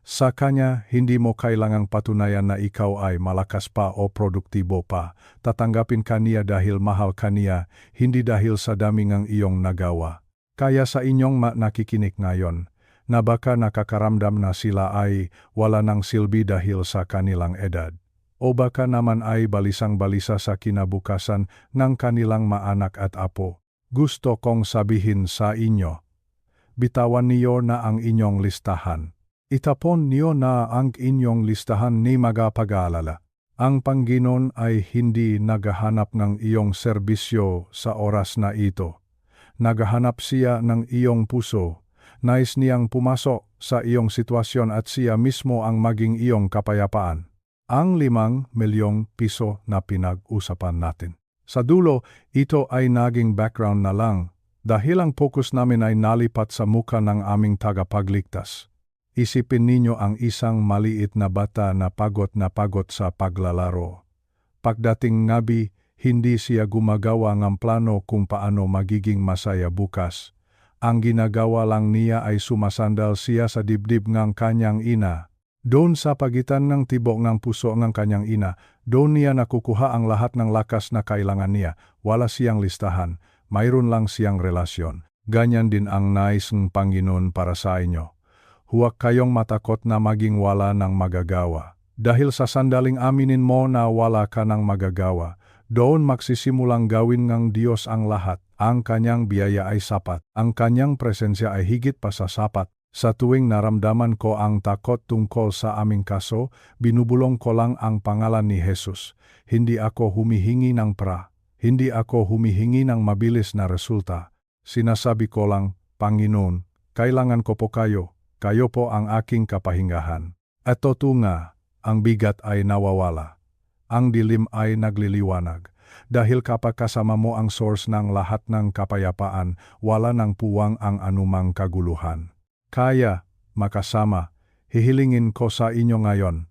Sa kanya, hindi mo kailangang patunayan na ikaw ay malakas pa o produktibo pa. Tatanggapin ka niya dahil mahal ka niya, hindi dahil sa dami ng iyong nagawa. Kaya sa inyong nakikinig ngayon, na baka nakakaramdam na sila ay wala ng silbi dahil sa kanilang edad. O baka naman ay balisang-balisa sa kinabukasan ng kanilang maanak at apo. Gusto kong sabihin sa inyo, bitawan niyo na ang inyong listahan. Itapon niyo na ang inyong listahan ni magpag-alala. Ang Panginoon ay hindi naghahanap ng iyong serbisyo sa oras na ito. Naghahanap siya ng iyong puso. Nais niyang pumasok sa iyong sitwasyon at siya mismo ang maging iyong kapayapaan. Ang 5 milyong piso na pinag-usapan natin. Sa dulo, ito ay naging background na lang dahil ang focus namin ay nalipat sa muka ng aming tagapagligtas. Isipin ninyo ang isang maliit na bata na pagod sa paglalaro. Pagdating gabi, hindi siya gumagawa ng plano kung paano magiging masaya bukas. Ang ginagawa lang niya ay sumasandal siya sa dibdib ng kanyang ina. Doon sa pagitan ng tibok ng puso ng kanyang ina, doon niya nakukuha ang lahat ng lakas na kailangan niya. Wala siyang listahan, mayroon lang siyang relasyon. Ganyan din ang nais ng Panginoon para sa inyo. Huwag kayong matakot na maging wala ng magagawa. Dahil sa sandaling aminin mo na wala ka ng magagawa, doon magsisimulang gawin ng Diyos ang lahat. Ang kanyang biyaya ay sapat. Ang kanyang presensya ay higit pa sa sapat. Sa tuwing naramdaman ko ang takot tungkol sa aming kaso, binubulong ko lang ang pangalan ni Jesus. Hindi ako humihingi ng pra. Hindi ako humihingi ng mabilis na resulta. Sinasabi ko lang, Panginoon, kailangan ko po kayo. Kayo po ang aking kapahingahan. At nga, ang bigat ay nawawala. Ang dilim ay nagliliwanag. Dahil kapag kasama mo ang source ng lahat ng kapayapaan, wala nang puwang ang anumang kaguluhan. Kaya, makasama, hihilingin ko sa inyo ngayon.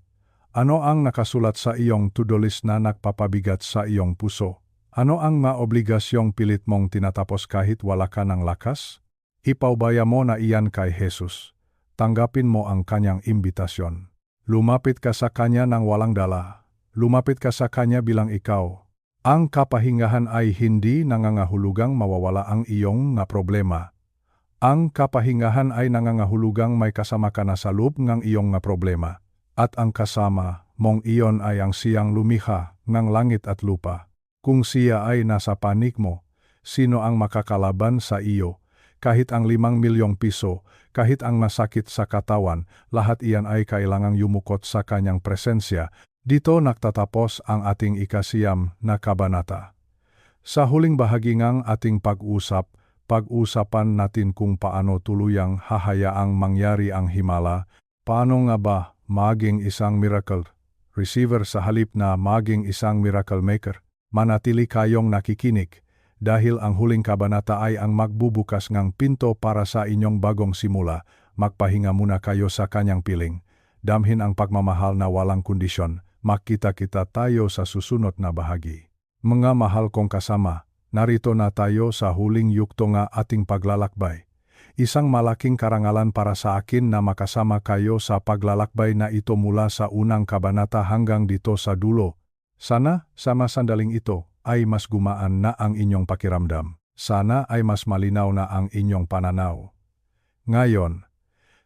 Ano ang nakasulat sa iyong to-do list na nagpapabigat sa iyong puso? Ano ang maobligasyong pilit mong tinatapos kahit wala ka ng lakas? Ipaubaya mo na iyan kay Jesus. Tanggapin mo ang kanyang imbitasyon. Lumapit ka sa kanya ng walang dala. Lumapit ka sa kanya bilang ikaw. Ang kapahingahan ay hindi nangangahulugang mawawala ang iyong nga problema. Ang kapahingahan ay nangangahulugang may kasama ka na sa loob ng iyong nga problema. At ang kasama mong iyon ay ang siyang lumikha ng langit at lupa. Kung siya ay nasa panig mo, sino ang makakalaban sa iyo? Kahit ang 5 milyong piso, kahit ang masakit sa katawan, lahat iyan ay kailangang yumukot sa kanyang presensya. Dito nagtatapos ang ating ikasiyam na kabanata. Sa huling bahagi ng ating pag-usapan natin kung paano tuluyang hahayaang mangyari ang himala, paano nga ba maging isang miracle receiver sa halip na maging isang miracle maker. Manatili kayong nakikinig dahil ang huling kabanata ay ang magbubukas ng pinto para sa inyong bagong simula. Magpahinga muna kayo sa kanyang piling. Damhin ang pagmamahal na walang kondisyon. Makita-kita tayo sa susunod na bahagi. Mga mahal kong kasama, narito na tayo sa huling yugto nga ating paglalakbay. Isang malaking karangalan para sa akin na makasama kayo sa paglalakbay na ito mula sa unang kabanata hanggang dito sa dulo. Sana, sa sandaling ito, ay mas gumaan na ang inyong pakiramdam. Sana ay mas malinaw na ang inyong pananaw. Ngayon,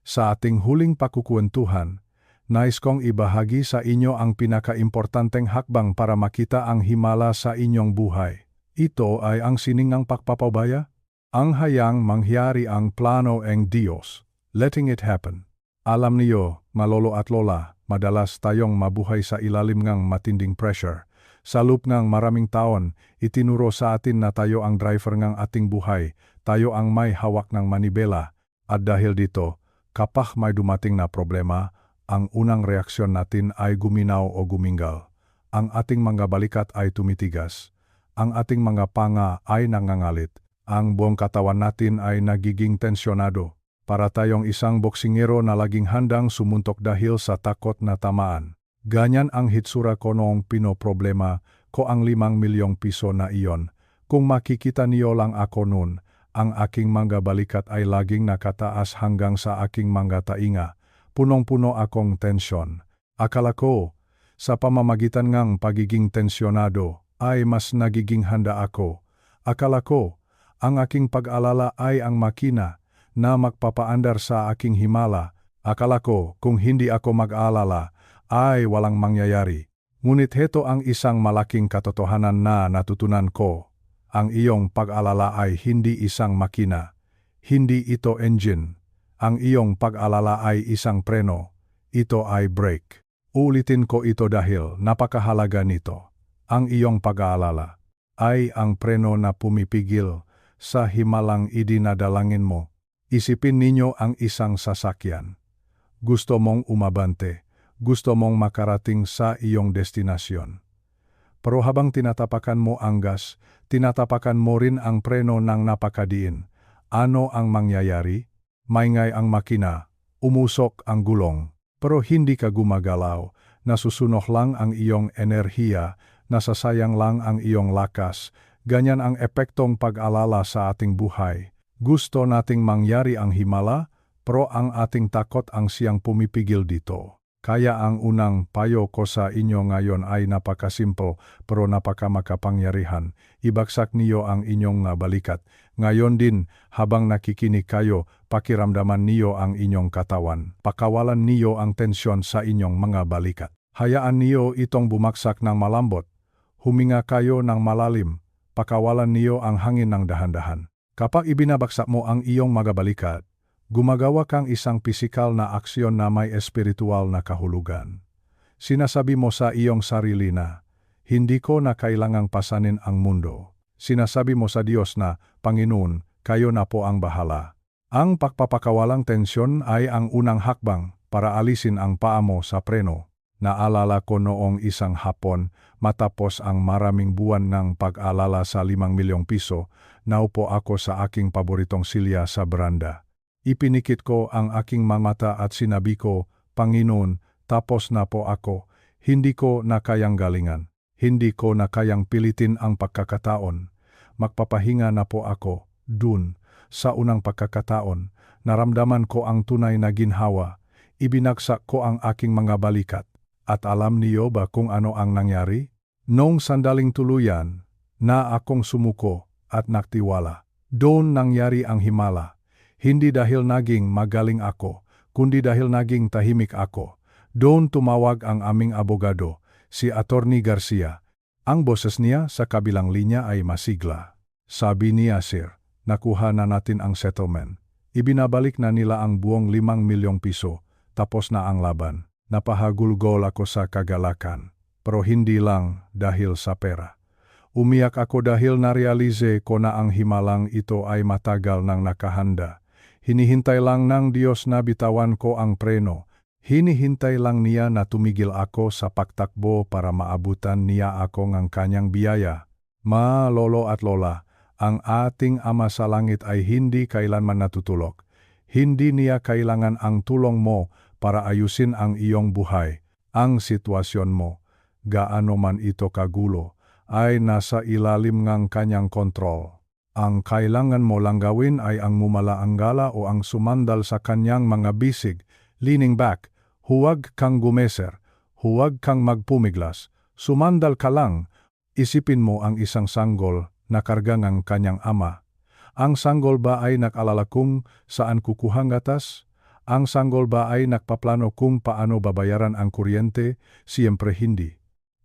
sa ating huling pakukwentuhan, nais kong ibahagi sa inyo ang pinakaimportanteng hakbang para makita ang himala sa inyong buhay. Ito ay ang sining ng pagpapaubaya. Ang hayang mangyari ang plano ng Diyos. Letting it happen. Alam niyo, malolo at lola, madalas tayong mabuhay sa ilalim ng matinding pressure. Sa loob ng maraming taon, itinuro sa atin na tayo ang driver ng ating buhay, tayo ang may hawak ng manibela. At dahil dito, kapag may dumating na problema, ang unang reaksyon natin ay guminaw o guminggal. Ang ating mga balikat ay tumitigas. Ang ating mga panga ay nangangalit. Ang buong katawan natin ay nagiging tensyonado. Para tayong isang boksingero na laging handang sumuntok dahil sa takot na tamaan. Ganyan ang hitsura ko noong pinoproblema ko ang 5 milyong piso na iyon. Kung makikita niyo lang ako noon, ang aking mga balikat ay laging nakataas hanggang sa aking mga tainga. Punong-puno akong tensyon. Akala ko, sa pamamagitan ng pagiging tensyonado, ay mas nagiging handa ako. Akala ko, ang aking pag-alala ay ang makina na magpapaandar sa aking himala. Akala ko, kung hindi ako mag-alala, ay walang mangyayari. Ngunit heto ang isang malaking katotohanan na natutunan ko. Ang iyong pag-alala ay hindi isang makina. Hindi ito engine. Ang iyong pag-alala ay isang preno. Ito ay brake. Ulitin ko ito dahil napakahalaga nito. Ang iyong pag-aalala ay ang preno na pumipigil sa himalang idinadalangin mo. Isipin ninyo ang isang sasakyan. Gusto mong umabante. Gusto mong makarating sa iyong destinasyon. Pero habang tinatapakan mo ang gas, tinatapakan mo rin ang preno ng napakadiin. Ano ang mangyayari? Maingay ang makina, umusok ang gulong, pero hindi ka gumagalaw, nasusunog lang ang iyong enerhiya, nasasayang lang ang iyong lakas. Ganyan ang epektong pag-alala sa ating buhay. Gusto nating mangyari ang himala, pero ang ating takot ang siyang pumipigil dito. Kaya ang unang payo ko sa inyo ngayon ay napakasimple pero napakamakapangyarihan. Ibagsak niyo ang inyong balikat. Ngayon din, habang nakikinig kayo, pakiramdaman niyo ang inyong katawan. Pakawalan niyo ang tensyon sa inyong mga balikat. Hayaan niyo itong bumaksak ng malambot. Huminga kayo ng malalim. Pakawalan niyo ang hangin ng dahan-dahan. Kapag ibinabaksak mo ang iyong mga balikat, gumagawa kang isang pisikal na aksyon na may espiritual na kahulugan. Sinasabi mo sa iyong sarili na, hindi ko na kailangang pasanin ang mundo. Sinasabi mo sa Diyos na, Panginoon, kayo na po ang bahala. Ang pagpapakawalang tensyon ay ang unang hakbang para alisin ang paa mo sa preno. Naalala ko noong isang hapon, matapos ang maraming buwan ng pag-alala sa 5 milyong piso, naupo ako sa aking paboritong silya sa beranda. Ipinikit ko ang aking mga mata at sinabi ko, Panginoon, tapos na po ako. Hindi ko na kayang galingan. Hindi ko na kayang pilitin ang pagkakataon. Magpapahinga na po ako. Dun, sa unang pagkakataon, naramdaman ko ang tunay na ginhawa. Ibinagsak ko ang aking mga balikat. At alam niyo ba kung ano ang nangyari? Nung sandaling tuluyan na akong sumuko at nagtiwala, doon nangyari ang himala. Hindi dahil naging magaling ako, kundi dahil naging tahimik ako. Doon tumawag ang aming abogado, si Attorney Garcia. Ang boses niya sa kabilang linya ay masigla. Sabi niya, "Sir, nakuha na natin ang settlement. Ibinabalik na nila ang buong 5 milyong piso, tapos na ang laban." Napahagulgol ako sa kagalakan, pero hindi lang dahil sa pera. Umiyak ako dahil narealize ko na ang himalang ito ay matagal nang nakahanda. Hinihintay lang ng Diyos na bitawan ko ang preno. Hinihintay lang niya na tumigil ako sa pagtakbo para maabutan niya ako ng kanyang biyaya. Lolo at lola, ang ating Ama sa langit ay hindi kailanman natutulog. Hindi niya kailangan ang tulong mo para ayusin ang iyong buhay. Ang sitwasyon mo, gaano man ito kagulo, ay nasa ilalim ng kanyang kontrol. Ang kailangan mo lang gawin ay ang mumalaanggala o ang sumandal sa kanyang mga bisig, leaning back. Huwag kang gumeser, huwag kang magpumiglas, sumandal ka lang. Isipin mo ang isang sanggol na karga ng kanyang ama. Ang sanggol ba ay nag-alala kung saan kukuhang gatas? Ang sanggol ba ay nagpaplano kung paano babayaran ang kuryente? Siyempre hindi.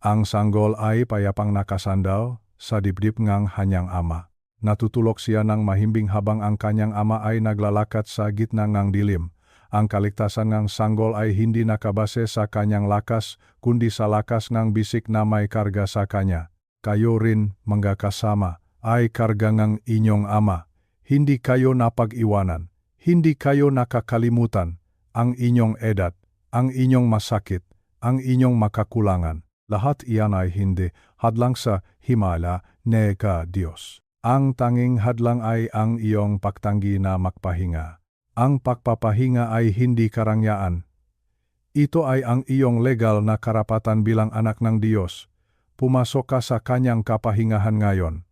Ang sanggol ay payapang nakasandal sa dibdib ng kanyang ama. Natutulog siya ng mahimbing habang ang kanyang ama ay naglalakad sa gitna ng dilim. Ang kaligtasan ng sanggol ay hindi nakabase sa kanyang lakas, kundi sa lakas ng bisik na may karga sa kanya. Kayo rin, mga kasama, ay karga ng inyong ama. Hindi kayo napag-iwanan, hindi kayo nakakalimutan. Ang inyong edad, ang inyong masakit, ang inyong makakulangan. Lahat iyan ay hindi hadlang sa himala ni Diyos. Ang tanging hadlang ay ang iyong pagtanggi na magpahinga. Ang pagpapahinga ay hindi karangyaan. Ito ay ang iyong legal na karapatan bilang anak ng Diyos. Pumasok ka sa kanyang kapahingahan ngayon.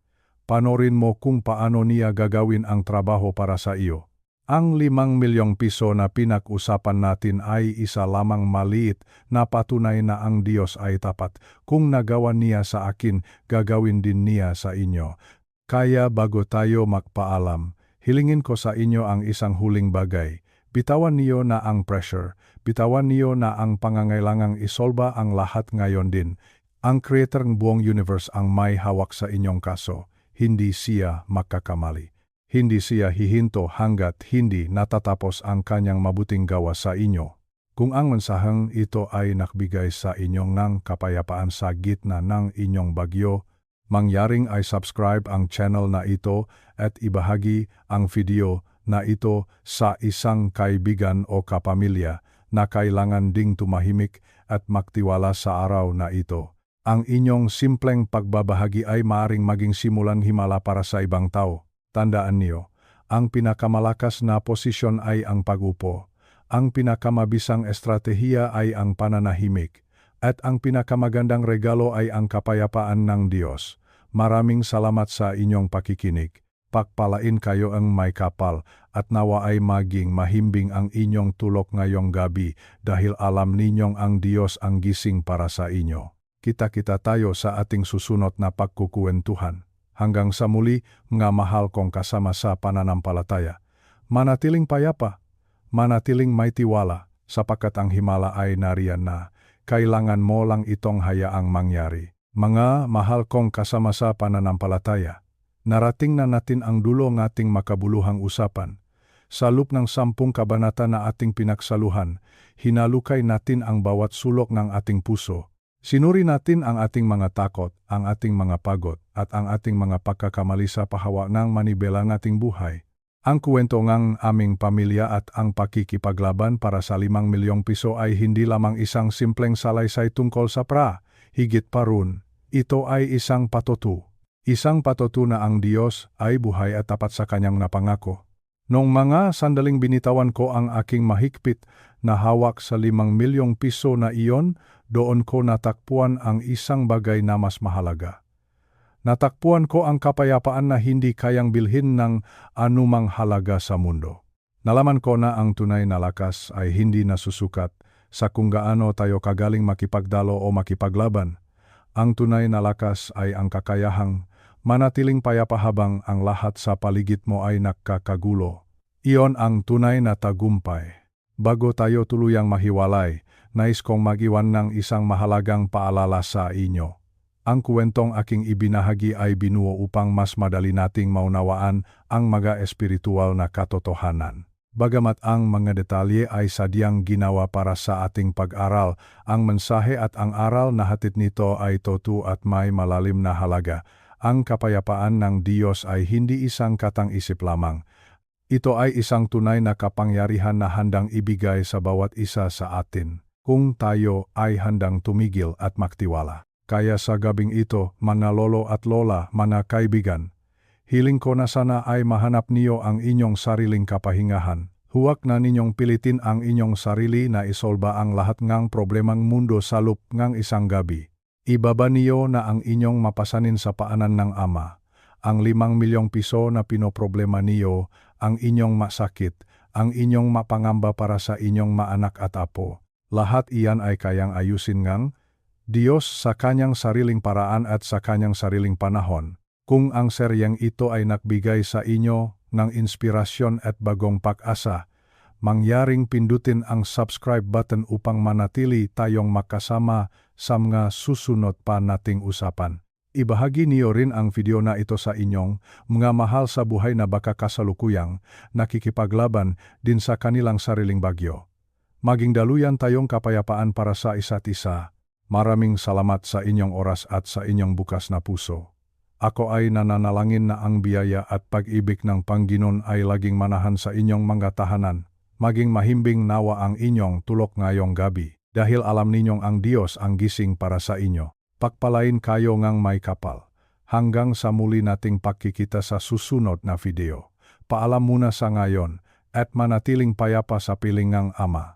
Panorin mo kung paano niya gagawin ang trabaho para sa iyo. Ang 5 milyong piso na pinag-usapan natin ay isa lamang maliit na patunay na ang Diyos ay tapat. Kung nagawa niya sa akin, gagawin din niya sa inyo. Kaya bago tayo magpaalam, hilingin ko sa inyo ang isang huling bagay. Bitawan niyo na ang pressure. Bitawan niyo na ang pangangailangang isolba ang lahat ngayon din. Ang creator ng buong universe ang may hawak sa inyong kaso. Hindi siya makakamali. Hindi siya hihinto hanggat hindi natatapos ang kanyang mabuting gawa sa inyo. Kung ang mensaheng ito ay nakbigay sa inyong ng kapayapaan sa gitna ng inyong bagyo, mangyaring ay subscribe ang channel na ito at ibahagi ang video na ito sa isang kaibigan o kapamilya na kailangan ding tumahimik at magtiwala sa araw na ito. Ang inyong simpleng pagbabahagi ay maaring maging simulan himala para sa ibang tao. Tandaan niyo, ang pinakamalakas na posisyon ay ang pag-upo. Ang pinakamabisang estratehiya ay ang pananahimik. At ang pinakamagandang regalo ay ang kapayapaan ng Diyos. Maraming salamat sa inyong pakikinig. Pagpalain kayo ang may kapal at nawa ay maging mahimbing ang inyong tulog ngayong gabi dahil alam ninyong ang Diyos ang gising para sa inyo. Kita-kita tayo sa ating susunod na pagkukuwentuhan. Hanggang sa muli, mga mahal kong kasama sa pananampalataya. Manatiling payapa, manatiling may tiwala, sapagkat ang himala ay nariyan na. Kailangan mo lang itong hayaang mangyari. Mga mahal kong kasama sa pananampalataya, narating na natin ang dulo ng ating makabuluhang usapan. Sa loob ng 10 kabanata na ating pinagsaluhan, hinalukay natin ang bawat sulok ng ating puso. Sinuri natin ang ating mga takot, ang ating mga pagod, at ang ating mga pagkakamali sa pahawa ng manibela ng ating buhay. Ang kwento ng aming pamilya at ang pakikipaglaban para sa 5 milyong piso ay hindi lamang isang simpleng salaysay tungkol sa pra. Higit pa ron, ito ay isang patutu. Isang patutu na ang Diyos ay buhay at tapat sa kanyang napangako. Noong mga sandaling binitawan ko ang aking mahigpit na hawak sa 5 milyong piso na iyon, doon ko natakpuan ang isang bagay na mas mahalaga. Natakpuan ko ang kapayapaan na hindi kayang bilhin ng anumang halaga sa mundo. Nalaman ko na ang tunay na lakas ay hindi nasusukat sa kung gaano tayo kagaling makipagdalo o makipaglaban. Ang tunay na lakas ay ang kakayahang manatiling payapa habang ang lahat sa paligid mo ay nakakagulo. Iyon ang tunay na tagumpay. Bago tayo tuluyang mahiwalay, nais kong mag-iwan ng isang mahalagang paalala sa inyo. Ang kwentong aking ibinahagi ay binuo upang mas madali nating maunawaan ang mga espiritual na katotohanan. Bagamat ang mga detalye ay sadyang ginawa para sa ating pag-aral, ang mensahe at ang aral na hatid nito ay totoo at may malalim na halaga. Ang kapayapaan ng Diyos ay hindi isang katang-isip lamang. Ito ay isang tunay na kapangyarihan na handang ibigay sa bawat isa sa atin, kung tayo ay handang tumigil at magtiwala. Kaya sa gabing ito, mga lolo at lola, mga kaibigan, hiling ko na sana ay mahanap niyo ang inyong sariling kapahingahan. Huwag na ninyong pilitin ang inyong sarili na isolba ang lahat ngang problemang mundo sa loob ngang isang gabi. Ibaba niyo na ang inyong mapasanin sa paanan ng Ama. Ang 5 milyong piso na pinoproblema niyo, ang inyong masakit, ang inyong mapangamba para sa inyong maanak at apo. Lahat iyan ay kayang ayusin ngang Diyos sa kanyang sariling paraan at sa kanyang sariling panahon. Kung ang seryeng ito ay nagbigay sa inyo ng inspirasyon at bagong pag-asa, mangyaring pindutin ang subscribe button upang manatili tayong makasama sa mga susunod pa nating usapan. Ibahagi niyo rin ang video na ito sa inyong mga mahal sa buhay na baka kasalukuyang nakikipaglaban din sa kanilang sariling bagyo. Maging daluyan tayong kapayapaan para sa isa't isa. Maraming salamat sa inyong oras at sa inyong bukas na puso. Ako ay nananalangin na ang biyaya at pag-ibig ng Panginoon ay laging manahan sa inyong mga tahanan. Maging mahimbing nawa ang inyong tulok ngayong gabi, dahil alam ninyong ang Diyos ang gising para sa inyo. Pagpalain kayo ngang may kapal. Hanggang sa muli nating pagkikita sa susunod na video. Paalam muna sa ngayon, at manatiling payapa sa piling ng Ama.